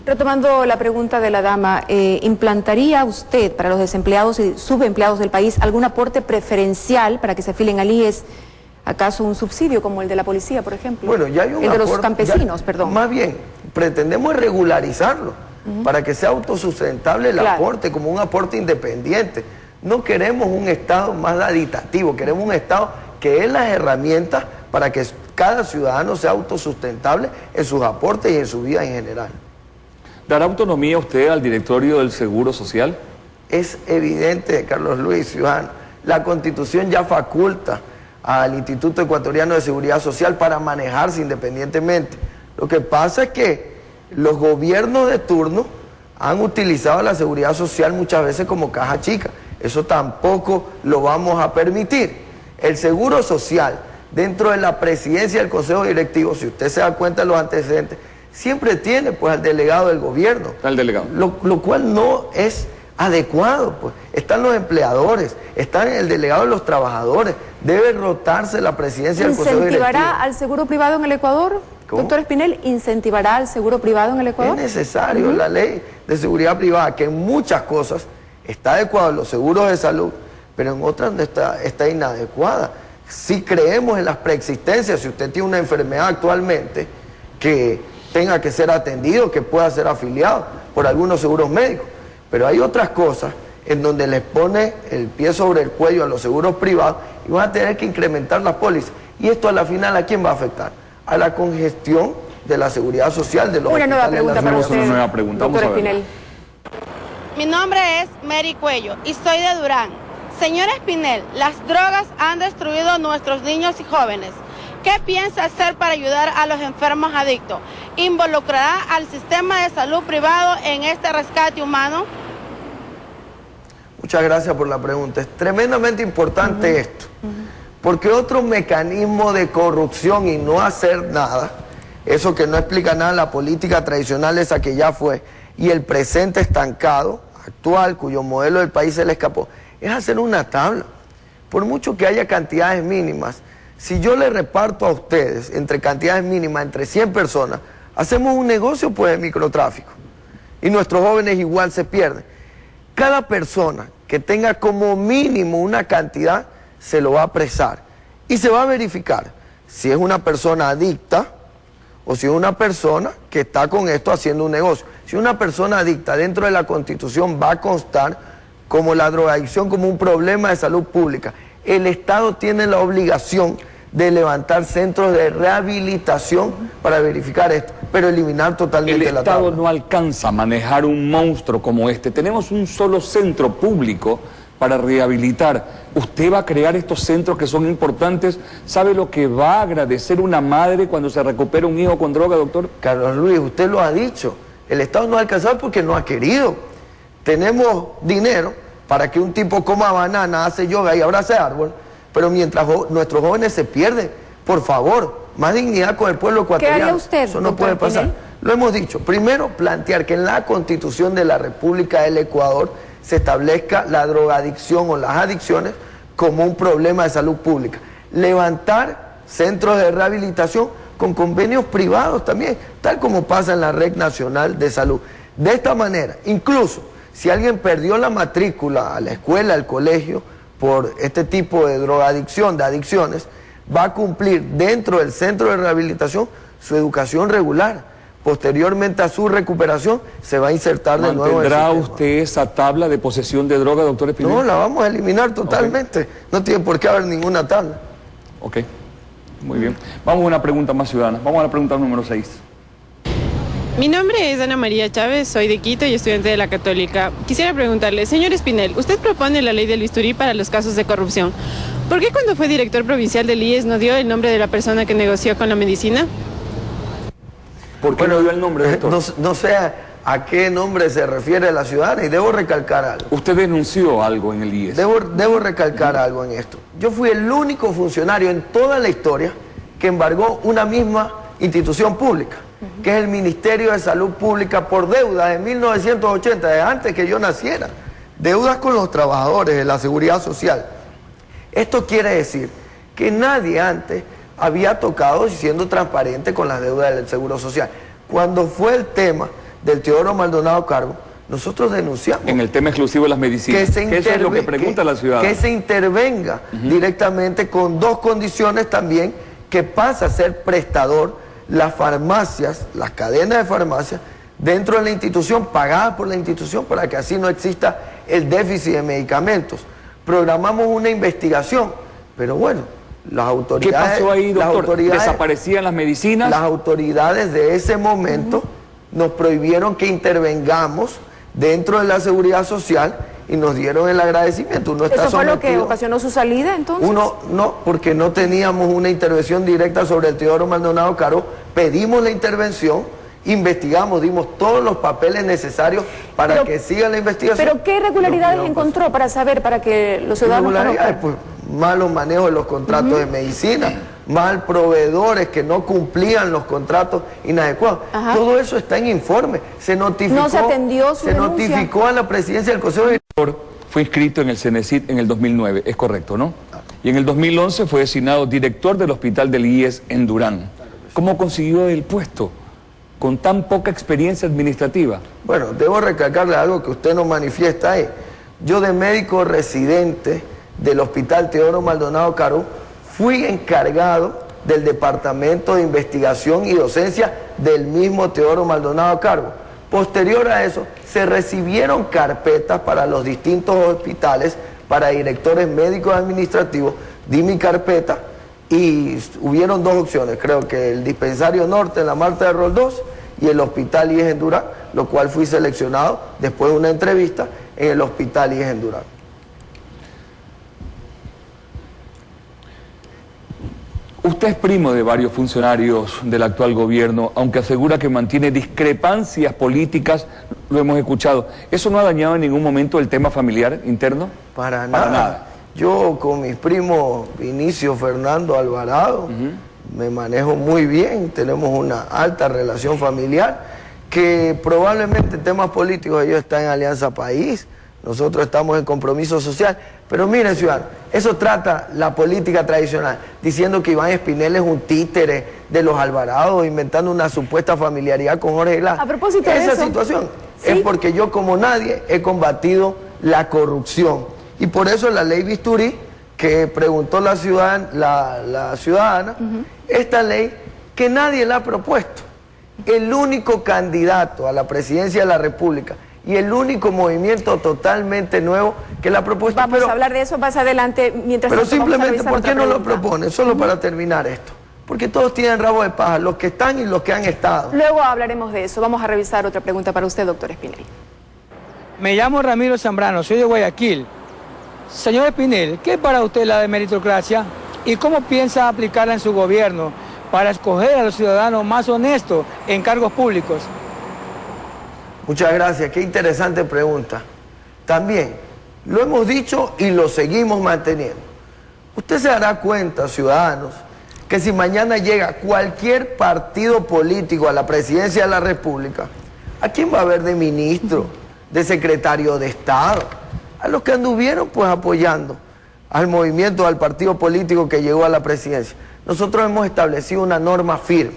Speaker 1: Retomando la pregunta de la dama, ¿implantaría usted para los desempleados y subempleados del país algún aporte preferencial para que se afilen al IES? ¿Acaso un subsidio como el de la policía, por ejemplo?
Speaker 3: Bueno, ya hay un
Speaker 1: el de los campesinos, perdón.
Speaker 3: Más bien, pretendemos regularizarlo para que sea autosustentable el aporte, como un aporte independiente. No queremos un Estado más aditativo, queremos un Estado que dé las herramientas para que cada ciudadano sea autosustentable en sus aportes y en su vida en general.
Speaker 2: ¿Dará autonomía usted al directorio del Seguro Social?
Speaker 3: Es evidente, Carlos Luis, ciudadano, la Constitución ya faculta al Instituto Ecuatoriano de Seguridad Social para manejarse independientemente. Lo que pasa es que los gobiernos de turno han utilizado la seguridad social muchas veces como caja chica. Eso tampoco lo vamos a permitir. El Seguro Social, dentro de la presidencia del Consejo Directivo, si usted se da cuenta de los antecedentes, siempre tiene pues al delegado del gobierno.
Speaker 2: Al delegado.
Speaker 3: Lo cual no es adecuado, pues. Están los empleadores, están el delegado de los trabajadores, debe rotarse la presidencia del Consejo Directivo.
Speaker 1: ¿Incentivará al seguro privado en el Ecuador?
Speaker 3: ¿Cómo?
Speaker 1: Doctor Espinel, ¿incentivará al seguro privado en el Ecuador?
Speaker 3: Es necesario la ley de seguridad privada, que en muchas cosas está adecuada, los seguros de salud, pero en otras está inadecuada. Si creemos en las preexistencias, si usted tiene una enfermedad actualmente que tenga que ser atendido, que pueda ser afiliado por algunos seguros médicos, pero hay otras cosas en donde les pone el pie sobre el cuello a los seguros privados y van a tener que incrementar las pólizas. Y esto a la final, ¿a quién va a afectar? A la congestión de la seguridad social de los
Speaker 1: Una nueva
Speaker 3: hospitales.
Speaker 1: pregunta para usted,
Speaker 2: una nueva pregunta. Vamos
Speaker 1: doctor
Speaker 2: a ver.
Speaker 1: Espinel.
Speaker 9: Mi nombre es Mary Cuello y soy de Durán. Señor Espinel, las drogas han destruido a nuestros niños y jóvenes. ¿Qué piensa hacer para ayudar a los enfermos adictos? ¿Involucrará al sistema de salud privado en este rescate humano?
Speaker 3: Muchas gracias por la pregunta. Es tremendamente importante esto, porque otro mecanismo de corrupción y no hacer nada, eso que no explica nada, la política tradicional esa que ya fue, y el presente estancado, actual, cuyo modelo del país se le escapó, es hacer una tabla. Por mucho que haya cantidades mínimas, si yo le reparto a ustedes entre cantidades mínimas, entre 100 personas, hacemos un negocio pues de microtráfico. Y nuestros jóvenes igual se pierden. Cada persona que tenga como mínimo una cantidad, se lo va a apresar. Y se va a verificar si es una persona adicta o si es una persona que está con esto haciendo un negocio. Si una persona adicta dentro de la Constitución va a constar como la drogadicción, como un problema de salud pública. El Estado tiene la obligación de levantar centros de rehabilitación para verificar esto, pero eliminar totalmente
Speaker 2: El
Speaker 3: la
Speaker 2: Estado
Speaker 3: tabla.
Speaker 2: no alcanza a manejar un monstruo como este. Tenemos un solo centro público para rehabilitar. Usted va a crear estos centros que son importantes. ¿Sabe lo que va a agradecer una madre cuando se recupera un hijo con droga, doctor?
Speaker 3: Carlos Luis, usted lo ha dicho. El Estado no ha alcanzado porque no ha querido. Tenemos dinero para que un tipo coma banana, hace yoga y abrace árbol, pero mientras nuestros jóvenes se pierden, por favor, más dignidad con el pueblo ecuatoriano.
Speaker 1: ¿Qué haría usted,
Speaker 3: Eso no
Speaker 1: doctor
Speaker 3: puede pasar.
Speaker 1: Espinel?
Speaker 3: Lo hemos dicho. Primero, plantear que en la Constitución de la República del Ecuador se establezca la drogadicción o las adicciones como un problema de salud pública. Levantar centros de rehabilitación con convenios privados también, tal como pasa en la Red Nacional de Salud. De esta manera, incluso si alguien perdió la matrícula a la escuela, al colegio, por este tipo de drogadicción, de adicciones, va a cumplir dentro del centro de rehabilitación su educación regular. Posteriormente a su recuperación, se va a insertar de nuevo en el
Speaker 2: ¿Mantendrá
Speaker 3: sistema.
Speaker 2: usted esa tabla de posesión de droga, doctor Espinel?
Speaker 3: No, la vamos a eliminar totalmente. No tiene por qué haber ninguna tabla.
Speaker 2: Ok, muy bien. Vamos a una pregunta más ciudadana. Vamos a la pregunta número 6.
Speaker 10: Mi nombre es Ana María Chávez, soy de Quito y estudiante de la Católica. Quisiera preguntarle, señor Espinel, usted propone la ley del bisturí para los casos de corrupción. ¿Por qué cuando fue director provincial del IES no dio el nombre de la persona que negoció con la medicina?
Speaker 2: ¿Por qué no dio el nombre, doctor?
Speaker 3: No sé a qué nombre se refiere la ciudadana y debo recalcar algo.
Speaker 2: Usted denunció algo en el IES.
Speaker 3: Debo recalcar algo en esto. Yo fui el único funcionario en toda la historia que embargó una misma institución pública, que es el Ministerio de Salud Pública, por deudas de 1980, de antes que yo naciera. Deudas con los trabajadores de la Seguridad Social. Esto quiere decir que nadie antes había tocado, siendo transparente, con las deudas del Seguro Social. Cuando fue el tema del Teodoro Maldonado Cargo, nosotros denunciamos
Speaker 2: En el tema exclusivo de las medicinas.
Speaker 3: que se
Speaker 2: Eso es lo que pregunta la ciudadana.
Speaker 3: que se intervenga directamente con dos condiciones también, que pasa a ser prestador las farmacias, las cadenas de farmacias, dentro de la institución, pagadas por la institución, para que así no exista el déficit de medicamentos. Programamos una investigación, pero bueno, las
Speaker 2: ¿Qué
Speaker 3: autoridades...
Speaker 2: pasó ahí,
Speaker 3: las
Speaker 2: doctor?
Speaker 3: autoridades-
Speaker 2: ¿Desaparecían las medicinas?
Speaker 3: Las autoridades de ese momento nos prohibieron que intervengamos dentro de la seguridad social y nos dieron el agradecimiento. Uno está
Speaker 1: ¿Eso fue lo que
Speaker 3: sometido-
Speaker 1: ocasionó su salida entonces?
Speaker 3: Uno no, porque no teníamos una intervención directa sobre el Teodoro Maldonado Caro. Pedimos la intervención, investigamos, dimos todos los papeles necesarios para
Speaker 1: Pero-
Speaker 3: que siga la investigación.
Speaker 1: ¿Pero qué irregularidades
Speaker 3: No,
Speaker 1: encontró para saber, para que los ciudadanos
Speaker 3: irregularidades,
Speaker 1: conozcan?
Speaker 3: pues, malos manejos de los contratos de medicina, mal proveedores que no cumplían los contratos inadecuados.
Speaker 1: Ajá.
Speaker 3: Todo eso está en informe. Se notificó,
Speaker 1: ¿No se atendió su
Speaker 3: se
Speaker 1: denuncia?
Speaker 3: notificó a la presidencia del Consejo de...
Speaker 2: Fue inscrito en el CENESID en el 2009, es correcto, ¿no? Y en el 2011 fue designado director del hospital del IES en Durán. ¿Cómo consiguió el puesto con tan poca experiencia administrativa?
Speaker 3: Bueno, debo recalcarle algo que usted nos manifiesta ahí. Yo, de médico residente del Hospital Teodoro Maldonado Caro, fui encargado del Departamento de Investigación y Docencia del mismo Teodoro Maldonado Caro. Posterior a eso, se recibieron carpetas para los distintos hospitales, para directores médicos administrativos. Di mi carpeta y hubieron dos opciones, creo que el dispensario norte en la Marta de Roldós y el hospital IES en Durán, lo cual fui seleccionado después de una entrevista en el hospital IES en Durán.
Speaker 2: Usted es primo de varios funcionarios del actual gobierno, aunque asegura que mantiene discrepancias políticas, lo hemos escuchado. ¿Eso no ha dañado en ningún momento el tema familiar interno?
Speaker 3: Para nada. Yo con mis primos Vinicio, Fernando, Alvarado, me manejo muy bien, tenemos una alta relación familiar, que probablemente en temas políticos ellos están en Alianza País, nosotros estamos en Compromiso Social, pero miren, ciudadanos, eso trata la política tradicional, diciendo que Iván Espinel es un títere de los Alvarados, inventando una supuesta familiaridad con Jorge Glass.
Speaker 1: A propósito de
Speaker 3: esa
Speaker 1: eso,
Speaker 3: situación
Speaker 1: ¿sí?
Speaker 3: Es porque yo, como nadie, he combatido la corrupción, y por eso la ley Bisturí, que preguntó la ciudadana, esta ley que nadie la ha propuesto, el único candidato a la presidencia de la República y el único movimiento totalmente nuevo que la ha propuesto.
Speaker 1: Vamos a hablar de eso más adelante. Mientras
Speaker 3: pero
Speaker 1: tanto,
Speaker 3: simplemente, ¿por qué no lo
Speaker 1: pregunta.
Speaker 3: propone? Solo para terminar esto. Porque todos tienen rabo de paja, los que están y los que han estado.
Speaker 1: Luego hablaremos de eso. Vamos a revisar otra pregunta para usted, doctor Espinel.
Speaker 11: Me llamo Ramiro Zambrano, soy de Guayaquil. Señor Espinel, ¿qué es para usted la meritocracia y cómo piensa aplicarla en su gobierno para escoger a los ciudadanos más honestos en cargos públicos?
Speaker 3: Muchas gracias, qué interesante pregunta. También, lo hemos dicho y lo seguimos manteniendo. Usted se dará cuenta, ciudadanos, que si mañana llega cualquier partido político a la presidencia de la República, ¿a quién va a haber de ministro, de secretario de Estado? A los que anduvieron pues apoyando al movimiento, al partido político que llegó a la presidencia. Nosotros hemos establecido una norma firme,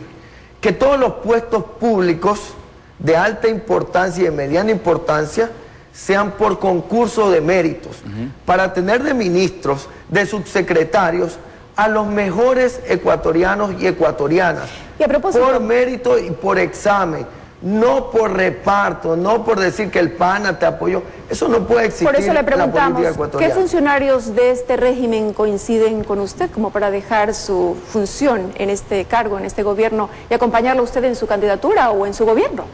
Speaker 3: que todos los puestos públicos de alta importancia y de mediana importancia sean por concurso de méritos, para tener de ministros, de subsecretarios, a los mejores ecuatorianos y ecuatorianas,
Speaker 1: y a propósito,
Speaker 3: por mérito y por examen, no por reparto, no por decir que el PANA te apoyó. Eso no puede existir.
Speaker 1: por eso le
Speaker 3: en la política
Speaker 1: preguntamos,
Speaker 3: ecuatoriana.
Speaker 1: ¿qué funcionarios de este régimen coinciden con usted como para dejar su función en este cargo, en este gobierno, y acompañarlo a usted en su candidatura o en su gobierno?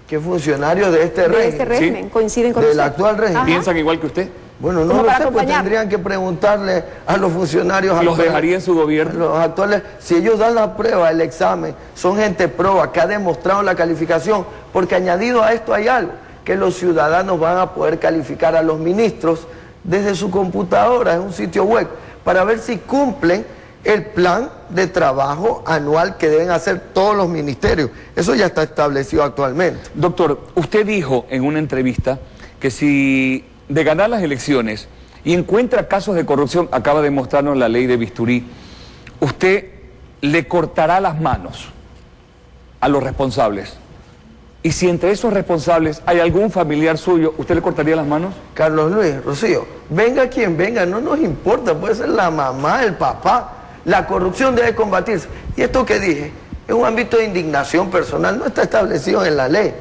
Speaker 3: ¿Qué funcionarios de este régimen?
Speaker 1: ¿Sí? ¿Coinciden con
Speaker 3: ¿Del
Speaker 1: usted?
Speaker 3: actual régimen?
Speaker 1: Ajá.
Speaker 2: ¿Piensan igual que usted?
Speaker 3: Bueno, no lo sé, pues tendrían que preguntarle a los funcionarios.
Speaker 2: ¿Los dejaría en su gobierno?
Speaker 3: Los actuales, si ellos dan la prueba, el examen, son gente proba, que ha demostrado la calificación, porque añadido a esto hay algo, que los ciudadanos van a poder calificar a los ministros desde su computadora, en un sitio web, para ver si cumplen el plan de trabajo anual que deben hacer todos los ministerios. Eso ya está establecido actualmente.
Speaker 2: Doctor, usted dijo en una entrevista que si de ganar las elecciones y encuentra casos de corrupción, acaba de mostrarnos la ley de Bisturí, usted le cortará las manos a los responsables. Y si entre esos responsables hay algún familiar suyo, ¿usted le cortaría las manos?
Speaker 3: Carlos Luis, Rocío, venga quien venga, no nos importa, puede ser la mamá, el papá. La corrupción debe combatirse. Y esto que dije es un ámbito de indignación personal, no está establecido en la ley.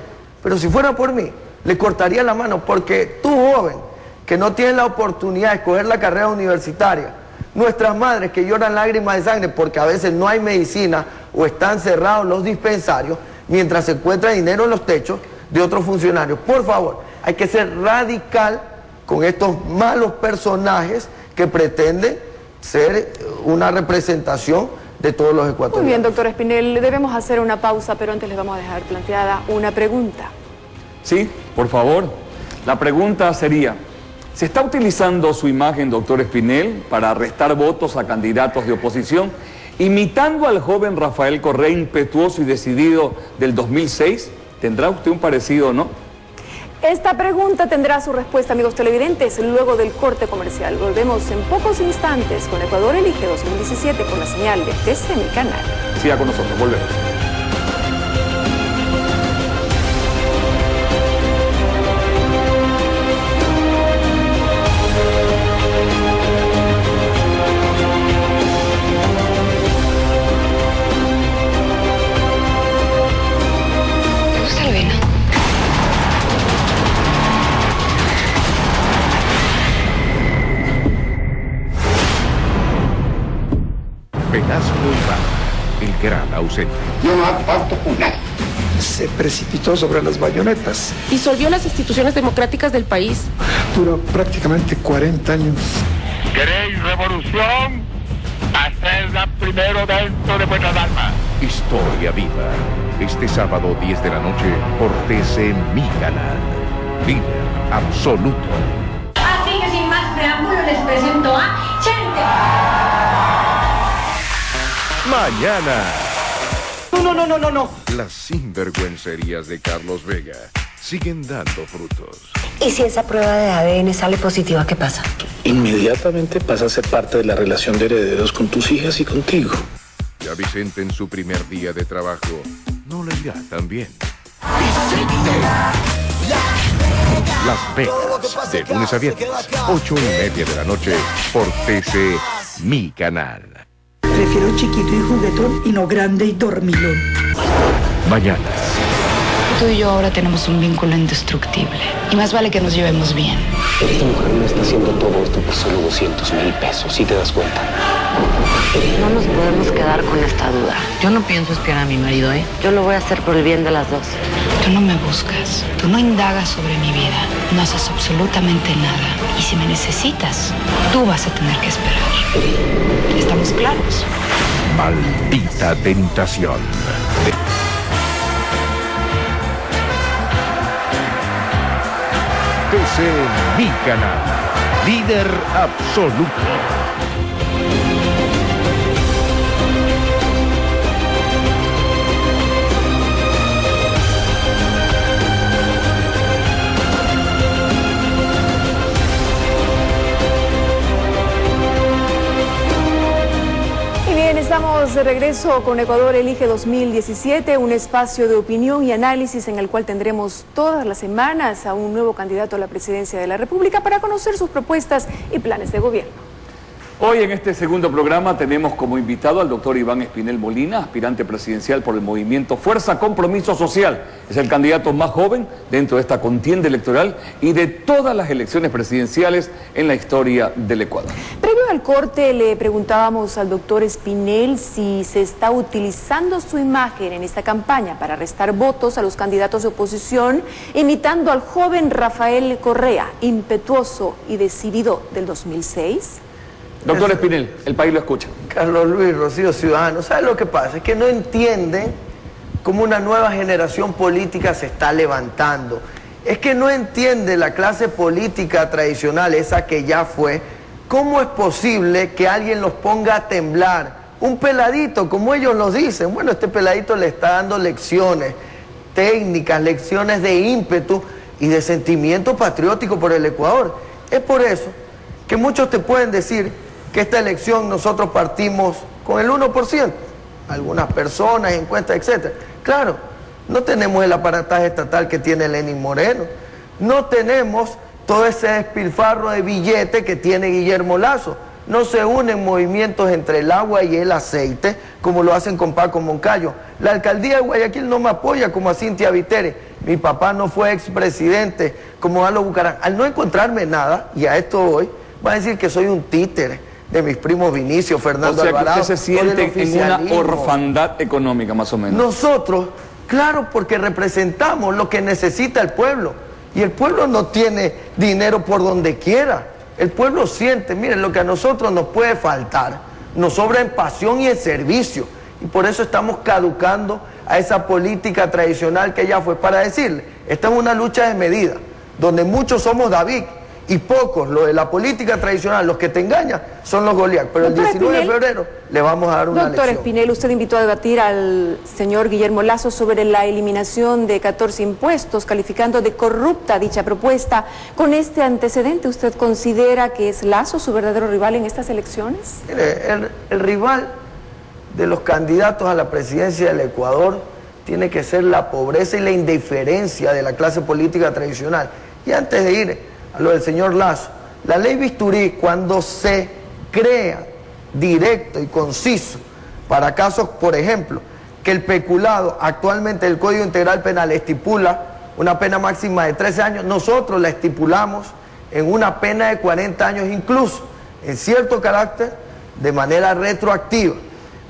Speaker 3: Pero si fuera por mí, le cortaría la mano, porque tú, joven, que no tienes la oportunidad de escoger la carrera universitaria, nuestras madres que lloran lágrimas de sangre porque a veces no hay medicina o están cerrados los dispensarios, mientras se encuentra dinero en los techos de otros funcionarios. Por favor, hay que ser radical con estos malos personajes que pretenden ser una representación de todos los ecuatorianos.
Speaker 1: Muy bien, doctor Espinel, debemos hacer una pausa, pero antes les vamos a dejar planteada una pregunta.
Speaker 2: Sí, por favor. La pregunta sería, ¿se está utilizando su imagen, doctor Espinel, para restar votos a candidatos de oposición, imitando al joven Rafael Correa, impetuoso y decidido del 2006? ¿Tendrá usted un parecido o no?
Speaker 1: Esta pregunta tendrá su respuesta, amigos televidentes, luego del corte comercial. Volvemos en pocos instantes con Ecuador Elige 2017 por la señal de TCM Canal.
Speaker 2: Siga con nosotros, volvemos.
Speaker 12: gran ausente.
Speaker 13: Yo no hago pacto con nadie. Se precipitó sobre las bayonetas.
Speaker 14: Disolvió las instituciones democráticas del país.
Speaker 13: Duró prácticamente 40 años.
Speaker 15: ¿Queréis revolución? Hacedla primero dentro de vuestras almas.
Speaker 12: Historia viva. Este sábado 10 de la noche por TC Mi Canal. Líder absoluto.
Speaker 16: Así que sin más preámbulo les presento a Chente.
Speaker 12: Mañana.
Speaker 17: No.
Speaker 12: Las sinvergüencerías de Carlos Vega siguen dando frutos.
Speaker 17: ¿Y si esa prueba de ADN sale positiva, qué pasa?
Speaker 18: Inmediatamente pasa a ser parte de la relación de herederos con tus hijas y contigo.
Speaker 12: Ya Vicente en su primer día de trabajo no le irá tan bien. Las Vegas, de lunes a viernes, 8:30 de la noche, por TC Mi Canal.
Speaker 19: Prefiero chiquito y juguetón y no grande y dormilón.
Speaker 12: Mañana.
Speaker 20: Tú y yo ahora tenemos un vínculo indestructible. Y más vale que nos llevemos bien.
Speaker 18: Esta mujer me está haciendo todo esto por solo 200,000 pesos, ¿sí te das cuenta?
Speaker 17: No nos podemos quedar con esta duda.
Speaker 20: Yo no pienso espiar a mi marido, ¿eh?
Speaker 17: Yo lo voy a hacer por el bien de las dos.
Speaker 20: Tú no me buscas. Tú no indagas sobre mi vida. No haces absolutamente nada. Y si me necesitas, tú vas a tener que esperar. ¿Estamos claros?
Speaker 12: Maldita tentación. TC Mi Canal, líder absoluto.
Speaker 1: Estamos de regreso con Ecuador Elige 2017, un espacio de opinión y análisis en el cual tendremos todas las semanas a un nuevo candidato a la presidencia de la República para conocer sus propuestas y planes de gobierno.
Speaker 2: Hoy en este segundo programa tenemos como invitado al doctor Iván Espinel Molina, aspirante presidencial por el movimiento Fuerza Compromiso Social. Es el candidato más joven dentro de esta contienda electoral y de todas las elecciones presidenciales en la historia del Ecuador.
Speaker 1: Previo al corte le preguntábamos al doctor Espinel si se está utilizando su imagen en esta campaña para restar votos a los candidatos de oposición, imitando al joven Rafael Correa, impetuoso y decidido del 2006.
Speaker 2: Doctor Espinel, el país lo escucha.
Speaker 3: Carlos Luis, Rocío, ciudadanos, ¿sabe lo que pasa? Es que no entienden cómo una nueva generación política se está levantando. Es que no entiende la clase política tradicional, esa que ya fue, cómo es posible que alguien los ponga a temblar. Un peladito, como ellos nos dicen, bueno, este peladito le está dando lecciones técnicas, lecciones de ímpetu y de sentimiento patriótico por el Ecuador. Es por eso que muchos te pueden decir que esta elección nosotros partimos con el 1%, algunas personas, encuestas, etc. Claro, no tenemos el aparataje estatal que tiene Lenín Moreno, no tenemos todo ese despilfarro de billete que tiene Guillermo Lasso, no se unen movimientos entre el agua y el aceite como lo hacen con Paco Moncayo. La alcaldía de Guayaquil no me apoya como a Cintia Viteri, mi papá no fue expresidente como Alo Bucarán. Al no encontrarme nada, y a esto voy, va a decir que soy un títere de mis primos Vinicio, Fernando Alvarado.
Speaker 2: O sea, que usted se siente en una orfandad económica, más o menos.
Speaker 3: Nosotros, claro, porque representamos lo que necesita el pueblo. Y el pueblo no tiene dinero por donde quiera. El pueblo siente, miren, lo que a nosotros nos puede faltar, nos sobra en pasión y en servicio. Y por eso estamos caducando a esa política tradicional que ya fue. Para decirle, esta es una lucha desmedida, donde muchos somos David, y pocos, lo de la política tradicional, los que te engañan, son los Goliat. Pero doctor el 19 Espinel, de febrero le vamos a dar una lección.
Speaker 1: Doctor Espinel, usted invitó a debatir al señor Guillermo Lasso sobre la eliminación de 14 impuestos, calificando de corrupta dicha propuesta. Con este antecedente, ¿usted considera que es Lasso su verdadero rival en estas elecciones?
Speaker 3: Mire, el rival de los candidatos a la presidencia del Ecuador tiene que ser la pobreza y la indiferencia de la clase política tradicional. Y antes de ir a lo del señor Lasso, la ley Bisturí, cuando se crea directo y conciso para casos, por ejemplo, que el peculado, actualmente el Código Integral Penal estipula una pena máxima de 13 años, nosotros la estipulamos en una pena de 40 años, incluso en cierto carácter, de manera retroactiva.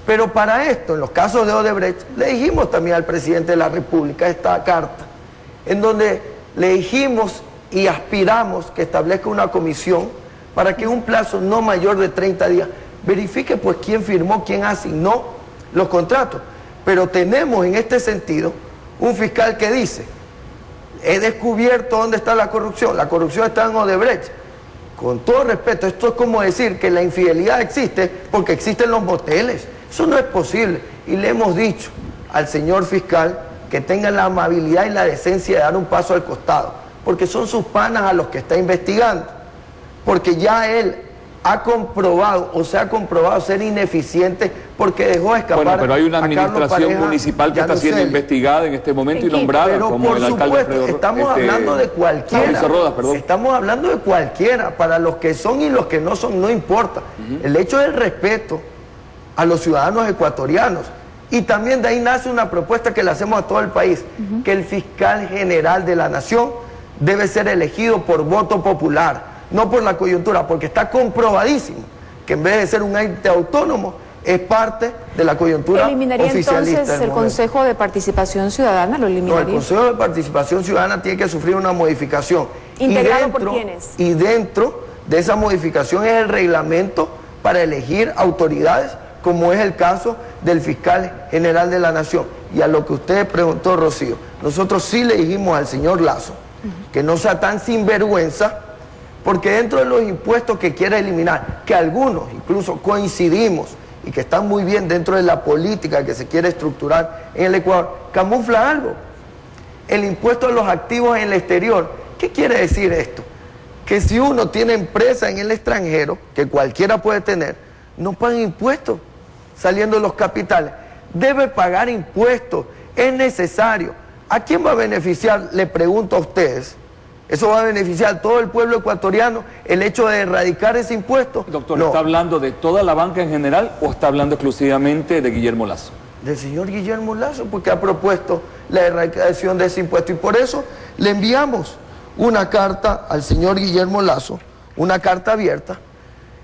Speaker 3: Pero para esto, en los casos de Odebrecht, le dijimos también al presidente de la República esta carta, en donde le dijimos y aspiramos que establezca una comisión para que en un plazo no mayor de 30 días verifique pues quién firmó, quién asignó los contratos. Pero tenemos en este sentido un fiscal que dice: he descubierto dónde está la corrupción está en Odebrecht. Con todo respeto, esto es como decir que la infidelidad existe porque existen los moteles. Eso no es posible. Y le hemos dicho al señor fiscal que tenga la amabilidad y la decencia de dar un paso al costado, porque son sus panas a los que está investigando, porque ya él ha comprobado o se ha comprobado ser ineficiente porque dejó escapar.
Speaker 2: Bueno, pero hay una administración municipal que está siendo investigada en este momento y nombrada
Speaker 3: pero
Speaker 2: como el alcalde Alfredo.
Speaker 3: Estamos hablando de cualquiera. Estamos hablando de cualquiera. Para los que son y los que no son, no importa. El hecho del respeto a los ciudadanos ecuatorianos. Y también de ahí nace una propuesta que le hacemos a todo el país, que el fiscal general de la nación debe ser elegido por voto popular, no por la coyuntura, porque está comprobadísimo que en vez de ser un ente autónomo, es parte de la coyuntura
Speaker 1: ¿Eliminaría
Speaker 3: oficialista
Speaker 1: entonces el Consejo de Participación Ciudadana? ¿Lo eliminaría?
Speaker 3: No, el Consejo de Participación Ciudadana tiene que sufrir una modificación.
Speaker 1: ¿Integrado por quiénes?
Speaker 3: Y dentro de esa modificación es el reglamento para elegir autoridades, como es el caso del fiscal general de la nación. Y a lo que usted preguntó, Rocío, nosotros sí le dijimos al señor Lasso que no sea tan sinvergüenza, porque dentro de los impuestos que quiere eliminar, que algunos incluso coincidimos y que están muy bien dentro de la política que se quiere estructurar en el Ecuador, camufla algo. El impuesto a los activos en el exterior. ¿Qué quiere decir esto? Que si uno tiene empresa en el extranjero, que cualquiera puede tener, no paga impuestos saliendo de los capitales. Debe pagar impuestos, es necesario. ¿A quién va a beneficiar? Le pregunto a ustedes. ¿Eso va a beneficiar a todo el pueblo ecuatoriano el hecho de erradicar ese impuesto?
Speaker 2: Doctor,
Speaker 3: no.
Speaker 2: ¿Está hablando de toda la banca en general o está hablando exclusivamente de Guillermo Lasso?
Speaker 3: Del señor Guillermo Lasso, porque ha propuesto la erradicación de ese impuesto. Y por eso le enviamos una carta al señor Guillermo Lasso, una carta abierta,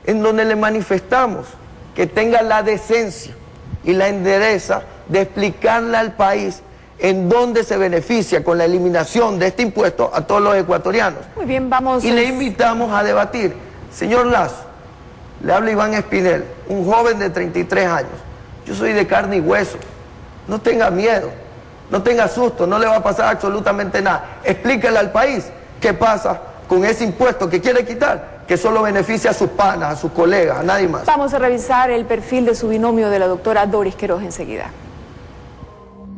Speaker 3: en donde le manifestamos que tenga la decencia y la endereza de explicarle al país en dónde se beneficia con la eliminación de este impuesto a todos los ecuatorianos.
Speaker 1: Muy bien, vamos.
Speaker 3: Y le invitamos a debatir. Señor Lasso, le habla Iván Espinel, un joven de 33 años. Yo soy de carne y hueso. No tenga miedo, no tenga susto, no le va a pasar absolutamente nada. Explíquele al país qué pasa con ese impuesto que quiere quitar, que solo beneficia a sus panas, a sus colegas, a nadie más.
Speaker 1: Vamos a revisar el perfil de su binomio, de la doctora Doris Queiroz, enseguida.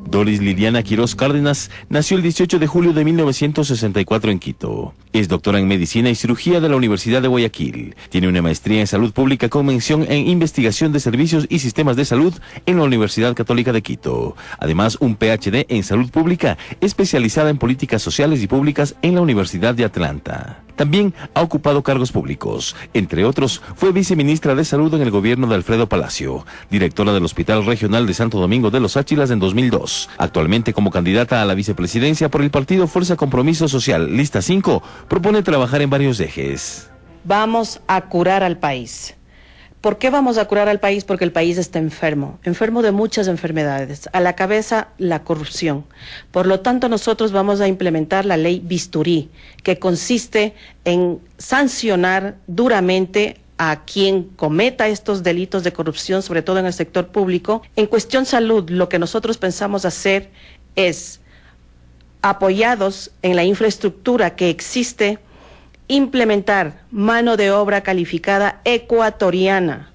Speaker 21: Doris Liliana Queiroz Cárdenas nació el 18 de julio de 1964 en Quito. Es doctora en Medicina y Cirugía de la Universidad de Guayaquil. Tiene una maestría en Salud Pública con mención en Investigación de Servicios y Sistemas de Salud en la Universidad Católica de Quito. Además, un PhD en Salud Pública, especializada en Políticas Sociales y Públicas en la Universidad de Atlanta. También ha ocupado cargos públicos. Entre otros, fue viceministra de Salud en el gobierno de Alfredo Palacio, directora del Hospital Regional de Santo Domingo de los Áchilas en 2002. Actualmente, como candidata a la vicepresidencia por el partido Fuerza Compromiso Social, lista 5, propone trabajar en varios ejes.
Speaker 22: Vamos a curar al país. ¿Por qué vamos a curar al país? Porque el país está enfermo de muchas enfermedades. A la cabeza, la corrupción. Por lo tanto, nosotros vamos a implementar la ley Bisturí, que consiste en sancionar duramente a quien cometa estos delitos de corrupción, sobre todo en el sector público. En cuestión salud, lo que nosotros pensamos hacer es, apoyados en la infraestructura que existe, implementar mano de obra calificada ecuatoriana.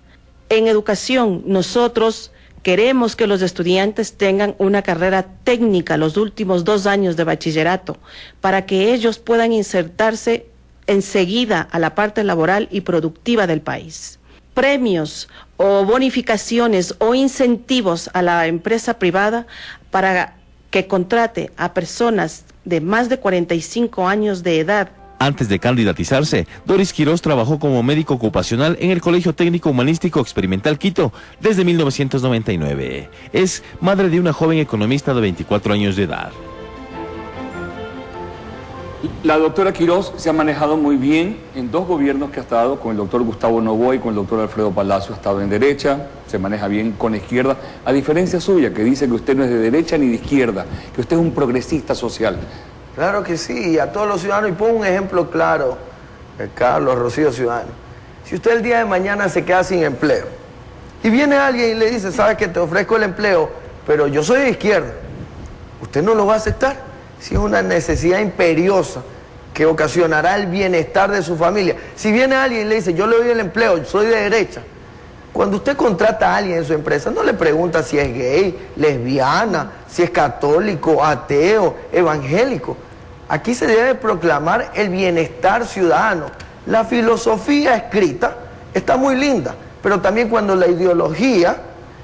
Speaker 22: En educación, nosotros queremos que los estudiantes tengan una carrera técnica los últimos 2 años de bachillerato, para que ellos puedan insertarse enseguida a la parte laboral y productiva del país. Premios o bonificaciones o incentivos a la empresa privada para que contrate a personas de más de 45 años de edad.
Speaker 21: Antes de candidatizarse, Doris Queiroz trabajó como médico ocupacional en el Colegio Técnico Humanístico Experimental Quito desde 1999. Es madre de una joven economista de 24 años de edad.
Speaker 2: La doctora Quirós se ha manejado muy bien en dos gobiernos que ha estado, con el doctor Gustavo Noboa y con el doctor Alfredo Palacio. Ha estado en derecha, se maneja bien con la izquierda, a diferencia suya, que dice que usted no es de derecha ni de izquierda, que usted es un progresista social.
Speaker 3: Claro que sí, a todos los ciudadanos, y pongo un ejemplo claro, Carlos, Rocío, ciudadano. Si usted el día de mañana se queda sin empleo, y viene alguien y le dice, sabes que te ofrezco el empleo, pero yo soy de izquierda, ¿usted no lo va a aceptar? Si es una necesidad imperiosa que ocasionará el bienestar de su familia. Si viene alguien y le dice, yo le doy el empleo, soy de derecha. Cuando usted contrata a alguien en su empresa, no le pregunta si es gay, lesbiana, si es católico, ateo, evangélico. Aquí se debe proclamar el bienestar ciudadano. La filosofía escrita está muy linda, pero también cuando la ideología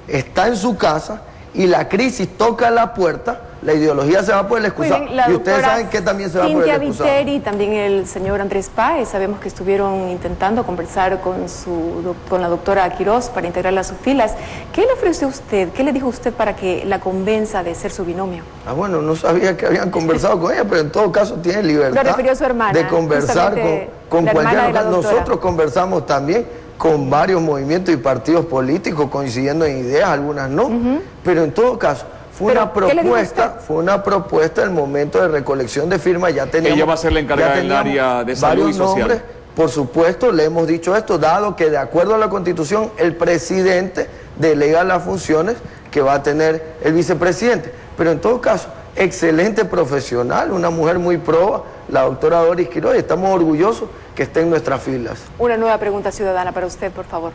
Speaker 3: está en su casa y la crisis toca la puerta, la ideología se va por el excusado. Y ustedes saben que también se va por el excusado.
Speaker 1: Cintia Viteri, también el señor Andrés Páez, sabemos que estuvieron intentando conversar con la doctora Quirós para integrarla a sus filas. ¿Qué le ofreció usted? ¿Qué le dijo usted para que la convenza de ser su binomio?
Speaker 3: Ah, bueno, no sabía que habían conversado con ella, pero en todo caso tiene libertad.
Speaker 1: Lo refirió a su hermana.
Speaker 3: De conversar con cualquiera. Nosotros conversamos también con varios movimientos y partidos políticos, coincidiendo en ideas, algunas no, pero en todo caso fue una propuesta el momento de recolección de firmas. Ya teníamos,
Speaker 2: ella va a ser la encargada del área de salud y social.
Speaker 3: Nombres. Por supuesto, le hemos dicho esto, dado que de acuerdo a la Constitución el presidente delega las funciones que va a tener el vicepresidente. Pero en todo caso, excelente profesional, una mujer muy proba, la doctora Doris Quirós, y estamos orgullosos que esté en nuestras filas.
Speaker 1: Una nueva pregunta ciudadana para usted, por favor.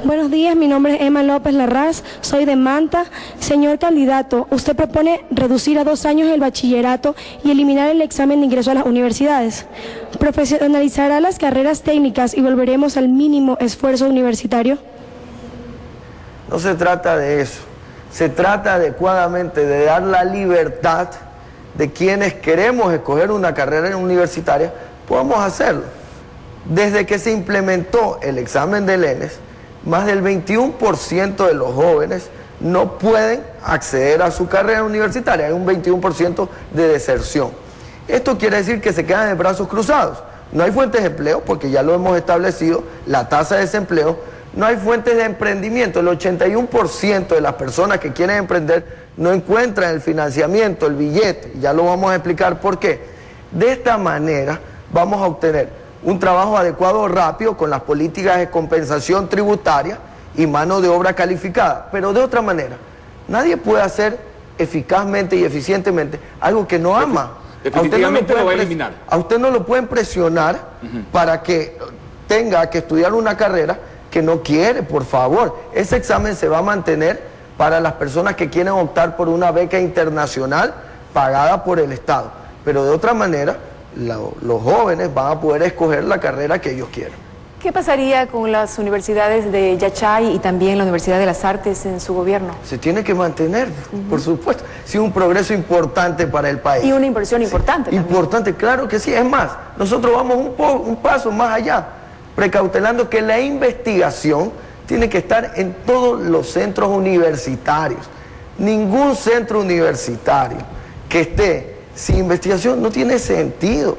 Speaker 4: Buenos días, mi nombre es Emma López Larraz, soy de Manta. Señor candidato, usted propone reducir a 2 años el bachillerato y eliminar el examen de ingreso a las universidades. ¿Profesionalizará las carreras técnicas y volveremos al mínimo esfuerzo universitario?
Speaker 3: No se trata de eso, se trata adecuadamente de dar la libertad de quienes queremos escoger una carrera universitaria, podamos hacerlo. Desde que se implementó el examen del ENES, más del 21% de los jóvenes no pueden acceder a su carrera universitaria, hay un 21% de deserción. Esto quiere decir que se quedan de brazos cruzados. No hay fuentes de empleo, porque ya lo hemos establecido, la tasa de desempleo, no hay fuentes de emprendimiento. El 81% de las personas que quieren emprender no encuentran el financiamiento, el billete, ya lo vamos a explicar por qué. De esta manera vamos a obtener un trabajo adecuado, rápido, con las políticas de compensación tributaria y mano de obra calificada. Pero de otra manera, nadie puede hacer eficazmente y eficientemente algo que no ama.
Speaker 2: Definitivamente lo va a eliminar.
Speaker 3: A usted no lo pueden presionar para que tenga que estudiar una carrera que no quiere, por favor. Ese examen se va a mantener para las personas que quieren optar por una beca internacional pagada por el Estado. Pero de otra manera, los jóvenes van a poder escoger la carrera que ellos quieran.
Speaker 1: ¿Qué pasaría con las universidades de Yachay y también la Universidad de las Artes en su gobierno?
Speaker 3: Se tiene que mantener, por supuesto. Sí, un progreso importante para el país.
Speaker 1: Y una inversión importante también.
Speaker 3: Importante, claro que sí. Es más, nosotros vamos un paso más allá, precautelando que la investigación tiene que estar en todos los centros universitarios. Ningún centro universitario que esté sin investigación no tiene sentido.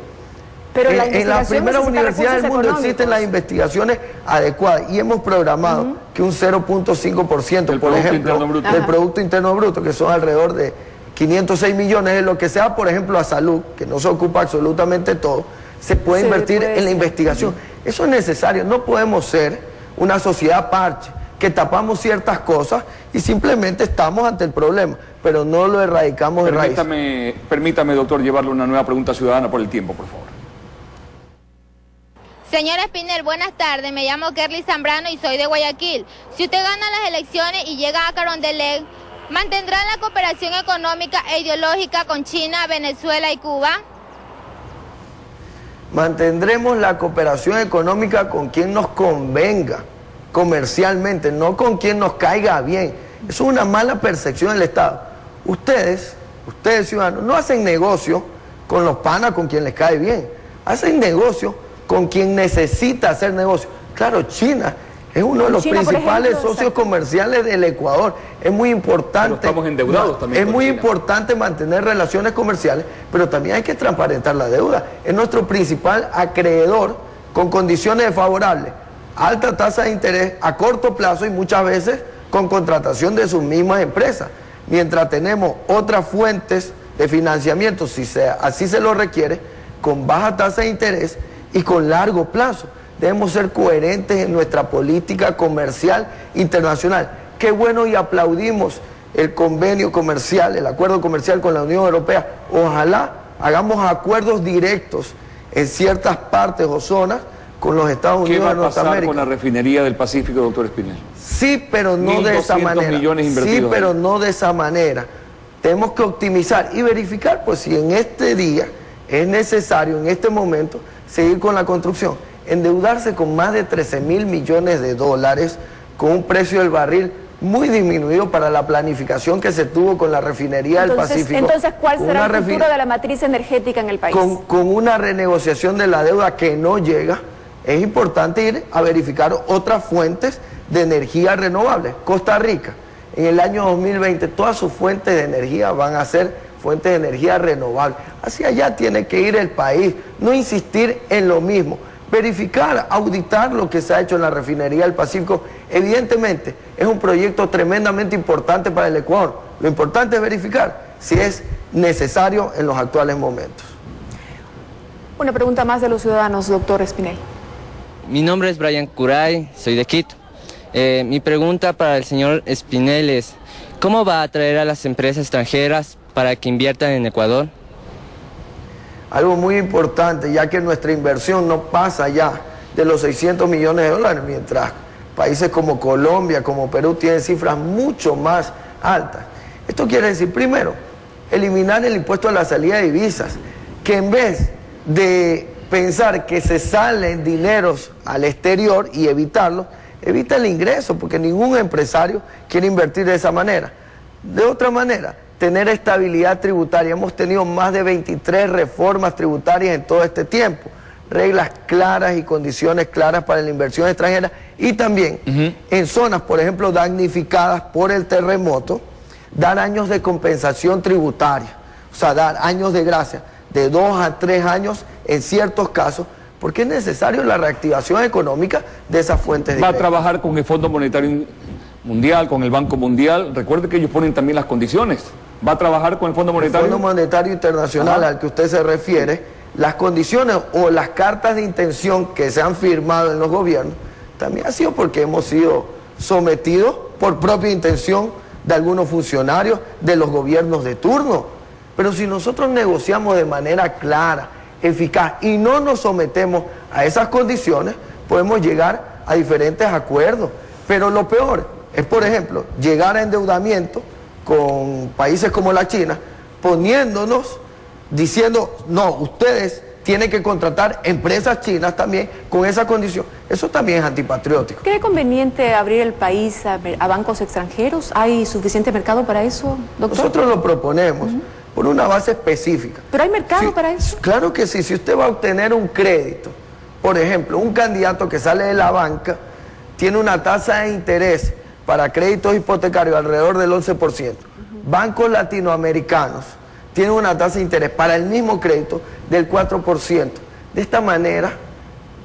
Speaker 1: Pero
Speaker 3: en las primeras universidades del mundo existen las investigaciones adecuadas y hemos programado que un 0.5%, por ejemplo, del Producto Interno Bruto, que son alrededor de 506 millones, de lo que sea, por ejemplo, a salud, que no se ocupa absolutamente todo, se puede invertir en la investigación. Eso es necesario. No podemos ser una sociedad parche, que tapamos ciertas cosas y simplemente estamos ante el problema, pero no lo erradicamos de raíz.
Speaker 2: Permítame, doctor, llevarle una nueva pregunta ciudadana por el tiempo, por favor.
Speaker 5: Señor Espinel, buenas tardes. Me llamo Kerly Zambrano y soy de Guayaquil. Si usted gana las elecciones y llega a Carondelet, ¿mantendrá la cooperación económica e ideológica con China, Venezuela y Cuba?
Speaker 3: Mantendremos la cooperación económica con quien nos convenga comercialmente, no con quien nos caiga bien. Eso es una mala percepción del Estado. Ustedes ciudadanos, no hacen negocio con los panas, con quien les cae bien. Hacen negocio con quien necesita hacer negocio. Claro, China Es uno de los
Speaker 1: China,
Speaker 3: principales
Speaker 1: por ejemplo,
Speaker 3: socios comerciales del Ecuador. Es muy importante.
Speaker 2: Pero estamos endeudados también.
Speaker 3: Es muy importante mantener relaciones comerciales, pero también hay que transparentar la deuda. Es nuestro principal acreedor con condiciones favorables, alta tasa de interés a corto plazo y muchas veces con contratación de sus mismas empresas. Mientras tenemos otras fuentes de financiamiento, si así se lo requiere, con baja tasa de interés y con largo plazo. Debemos ser coherentes en nuestra política comercial internacional. Qué bueno, y aplaudimos el convenio comercial, el acuerdo comercial con la Unión Europea. Ojalá hagamos acuerdos directos en ciertas partes o zonas con los Estados Unidos de Norteamérica.
Speaker 2: ¿Qué va a pasar con la refinería del Pacífico, doctor Espinel?
Speaker 3: Sí, pero no de esa manera. Sí, pero no de esa manera. Tenemos que optimizar y verificar, pues, si en este día es necesario, en este momento, seguir con la construcción. Endeudarse con más de 13.000 millones de dólares, con un precio del barril muy disminuido para la planificación que se tuvo con la refinería del Pacífico.
Speaker 1: Entonces, ¿cuál será el futuro de la matriz energética en el país?
Speaker 3: Con una renegociación de la deuda que no llega, es importante ir a verificar otras fuentes de energía renovable. Costa Rica, en el año 2020, todas sus fuentes de energía van a ser fuentes de energía renovable. Hacia allá tiene que ir el país, no insistir en lo mismo. Verificar, auditar lo que se ha hecho en la refinería del Pacífico. Evidentemente, es un proyecto tremendamente importante para el Ecuador. Lo importante es verificar si es necesario en los actuales momentos.
Speaker 1: Una pregunta más de los ciudadanos, doctor Espinel.
Speaker 6: Mi nombre es Brian Curay, soy de Quito. Mi pregunta para el señor Espinel es, ¿cómo va a atraer a las empresas extranjeras para que inviertan en Ecuador?
Speaker 3: Algo muy importante, ya que nuestra inversión no pasa ya de los 600 millones de dólares, mientras países como Colombia, como Perú, tienen cifras mucho más altas. Esto quiere decir, primero, eliminar el impuesto a la salida de divisas, que en vez de pensar que se salen dineros al exterior y evitarlo, evita el ingreso, porque ningún empresario quiere invertir de esa manera. De otra manera, tener estabilidad tributaria. Hemos tenido más de 23 reformas tributarias en todo este tiempo. Reglas claras y condiciones claras para la inversión extranjera. Y también en zonas, por ejemplo, damnificadas por el terremoto, dar años de compensación tributaria. O sea, dar años de gracia, de 2 a 3 años en ciertos casos, porque es necesario la reactivación económica de esas fuentes de
Speaker 2: ingresos.
Speaker 3: Va
Speaker 2: a trabajar con el Fondo Monetario Mundial, con el Banco Mundial. Recuerde que ellos ponen también las condiciones. ¿Va a trabajar con el Fondo Monetario?
Speaker 3: El Fondo Monetario Internacional al que usted se refiere, las condiciones o las cartas de intención que se han firmado en los gobiernos, también ha sido porque hemos sido sometidos por propia intención de algunos funcionarios de los gobiernos de turno. Pero si nosotros negociamos de manera clara, eficaz y no nos sometemos a esas condiciones, podemos llegar a diferentes acuerdos. Pero lo peor es, por ejemplo, llegar a endeudamiento con países como la China, poniéndonos, diciendo, no, ustedes tienen que contratar empresas chinas también con esa condición. Eso también es antipatriótico.
Speaker 1: ¿Cree conveniente abrir el país a bancos extranjeros? ¿Hay suficiente mercado para eso, doctor?
Speaker 3: Nosotros lo proponemos por una base específica.
Speaker 1: ¿Pero hay mercado para eso?
Speaker 3: Claro que sí. Si usted va a obtener un crédito, por ejemplo, un candidato que sale de la banca tiene una tasa de interés para créditos hipotecarios alrededor del 11%. Bancos latinoamericanos tienen una tasa de interés para el mismo crédito del 4%. De esta manera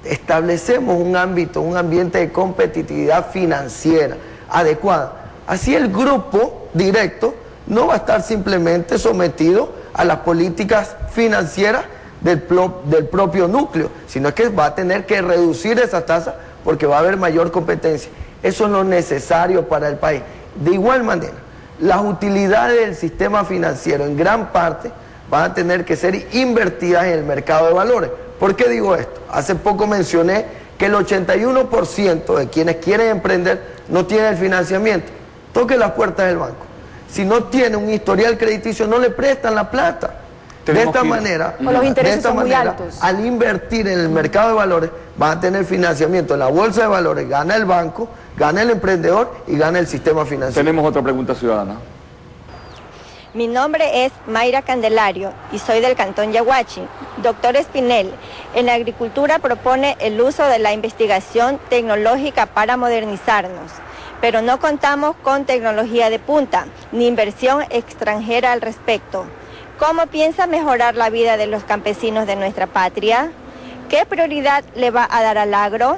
Speaker 3: establecemos un ámbito, un ambiente de competitividad financiera adecuada. Así el grupo directo no va a estar simplemente sometido a las políticas financieras del propio núcleo, sino que va a tener que reducir esa tasa porque va a haber mayor competencia. Eso es lo necesario para el país. De igual manera, las utilidades del sistema financiero en gran parte van a tener que ser invertidas en el mercado de valores. ¿Por qué digo esto? Hace poco mencioné que el 81% de quienes quieren emprender no tienen el financiamiento. Toque las puertas del banco. Si no tiene un historial crediticio, no le prestan la plata. De esta manera, al invertir en el mercado de valores, van a tener financiamiento en la bolsa de valores, gana el banco, gana el emprendedor y gana el sistema financiero.
Speaker 2: Tenemos otra pregunta ciudadana.
Speaker 7: Mi nombre es Mayra Candelario y soy del Cantón Yaguachi. Doctor Espinel, en la agricultura propone el uso de la investigación tecnológica para modernizarnos, pero no contamos con tecnología de punta ni inversión extranjera al respecto. ¿Cómo piensa mejorar la vida de los campesinos de nuestra patria? ¿Qué prioridad le va a dar al agro?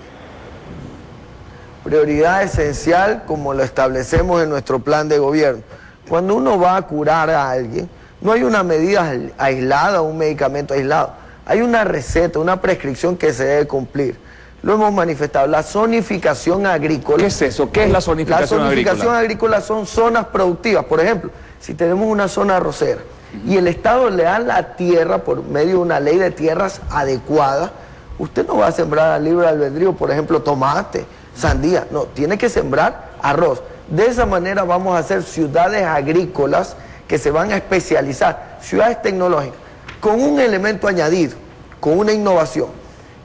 Speaker 3: Prioridad esencial como lo establecemos en nuestro plan de gobierno. Cuando uno va a curar a alguien, no hay una medida aislada o un medicamento aislado. Hay una receta, una prescripción que se debe cumplir. Lo hemos manifestado. La zonificación agrícola.
Speaker 2: ¿Qué es eso? ¿Qué es la zonificación agrícola?
Speaker 3: La zonificación agrícola son zonas productivas. Por ejemplo, si tenemos una zona arrocera y el Estado le da la tierra por medio de una ley de tierras adecuada, usted no va a sembrar a libre albedrío, por ejemplo, tomate, sandía. No, tiene que sembrar arroz. De esa manera vamos a hacer ciudades agrícolas que se van a especializar, ciudades tecnológicas, con un elemento añadido, con una innovación,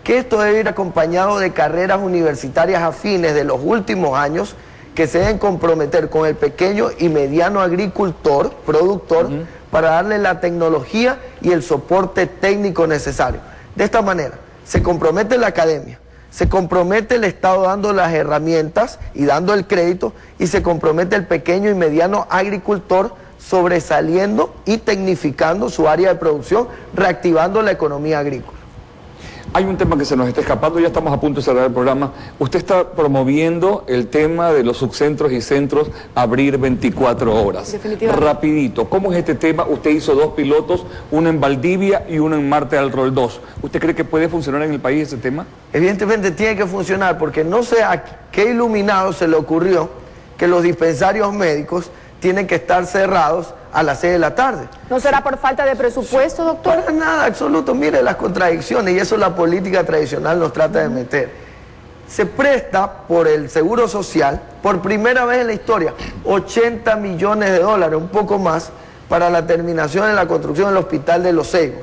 Speaker 3: que esto debe ir acompañado de carreras universitarias afines de los últimos años que se deben comprometer con el pequeño y mediano agricultor, productor, para darle la tecnología y el soporte técnico necesario. De esta manera, se compromete la academia, se compromete el Estado dando las herramientas y dando el crédito, y se compromete el pequeño y mediano agricultor sobresaliendo y tecnificando su área de producción, reactivando la economía agrícola.
Speaker 2: Hay un tema que se nos está escapando, ya estamos a punto de cerrar el programa. Usted está promoviendo el tema de los subcentros y centros abrir 24 horas.
Speaker 1: Definitivamente.
Speaker 2: Rapidito, ¿cómo es este tema? Usted hizo 2 pilotos, uno en Valdivia y uno en Marte del Rol 2. ¿Usted cree que puede funcionar en el país ese tema?
Speaker 3: Evidentemente tiene que funcionar, porque no sé a qué iluminado se le ocurrió que los dispensarios médicos tienen que estar cerrados a las 6 de la tarde.
Speaker 1: ¿No será por falta de presupuesto, doctor?
Speaker 3: Para nada, absoluto. Mire las contradicciones, y eso la política tradicional nos trata de meter. Se presta por el Seguro Social, por primera vez en la historia, 80 millones de dólares, un poco más, para la terminación de la construcción del Hospital de Los Seibos.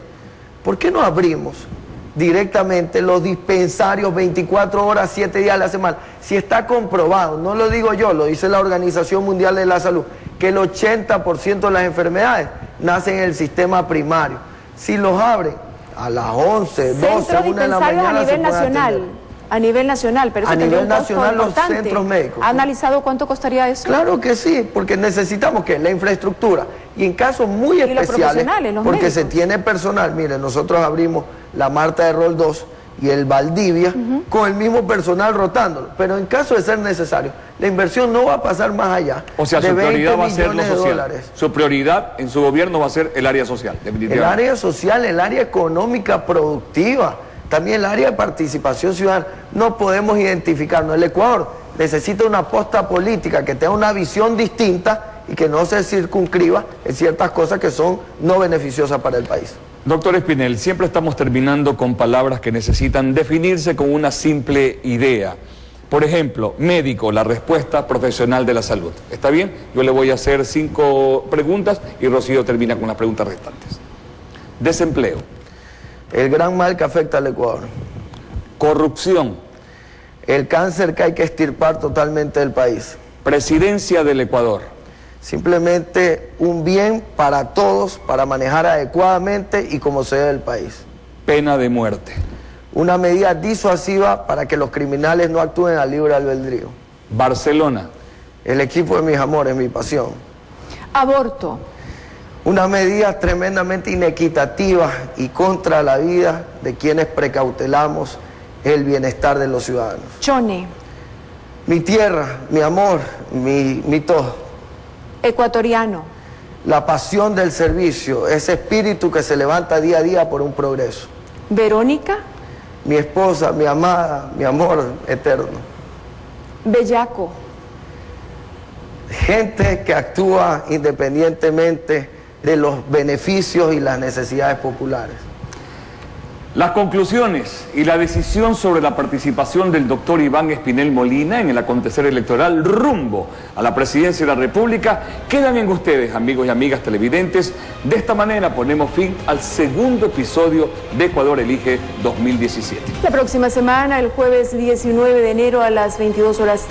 Speaker 3: ¿Por qué no abrimos directamente los dispensarios 24 horas, 7 días a la semana? Si está comprobado, no lo digo yo, lo dice la Organización Mundial de la Salud, que el 80% de las enfermedades nacen en el sistema primario. Si los abren a las 11, 12, 1 de la mañana,
Speaker 1: a nivel nacional. A nivel nacional, pero eso
Speaker 3: a nivel nacional los
Speaker 1: importante.
Speaker 3: Centros médicos.
Speaker 1: ¿Ha analizado cuánto costaría eso?
Speaker 3: Claro que sí, porque necesitamos que la infraestructura, y en casos muy especiales,
Speaker 1: los profesionales, los
Speaker 3: porque
Speaker 1: médicos.
Speaker 3: se tiene personal. Miren, nosotros abrimos la Marte del Rol 2 y el Valdivia con el mismo personal rotándolo, pero en caso de ser necesario, la inversión no va a pasar más allá.
Speaker 2: O sea,
Speaker 3: de
Speaker 2: su prioridad
Speaker 3: 20
Speaker 2: va a ser lo
Speaker 3: millones de
Speaker 2: social.
Speaker 3: dólares.
Speaker 2: Su prioridad en su gobierno va a ser el área social, definitivamente.
Speaker 3: El área social, el área económica productiva, también el área de participación ciudadana. No podemos identificarnos. El Ecuador necesita una aposta política que tenga una visión distinta y que no se circunscriba en ciertas cosas que son no beneficiosas para el país.
Speaker 2: Doctor Espinel, siempre estamos terminando con palabras que necesitan definirse con una simple idea. Por ejemplo, médico, la respuesta profesional de la salud. ¿Está bien? Yo le voy a hacer 5 preguntas y Rocío termina con las preguntas restantes. Desempleo.
Speaker 3: El gran mal que afecta al Ecuador.
Speaker 2: Corrupción.
Speaker 3: El cáncer que hay que extirpar totalmente del país.
Speaker 2: Presidencia del Ecuador.
Speaker 3: Simplemente un bien para todos, para manejar adecuadamente y como se debe el país.
Speaker 2: Pena de muerte.
Speaker 3: Una medida disuasiva para que los criminales no actúen a libre albedrío.
Speaker 2: Barcelona.
Speaker 3: El equipo de mis amores, mi pasión.
Speaker 1: Aborto.
Speaker 3: Una medida tremendamente inequitativa y contra la vida de quienes precautelamos el bienestar de los ciudadanos.
Speaker 1: Chone.
Speaker 3: Mi tierra, mi amor, mi todo.
Speaker 1: Ecuatoriano.
Speaker 3: La pasión del servicio, ese espíritu que se levanta día a día por un progreso.
Speaker 1: Verónica.
Speaker 3: Mi esposa, mi amada, mi amor eterno.
Speaker 1: Bellaco.
Speaker 3: Gente que actúa independientemente de los beneficios y las necesidades populares.
Speaker 2: Las conclusiones y la decisión sobre la participación del doctor Iván Espinel Molina en el acontecer electoral rumbo a la presidencia de la República quedan en ustedes, amigos y amigas televidentes. De esta manera ponemos fin al segundo episodio de Ecuador Elige 2017.
Speaker 1: La próxima semana, el jueves 19 de enero a las 22 horas.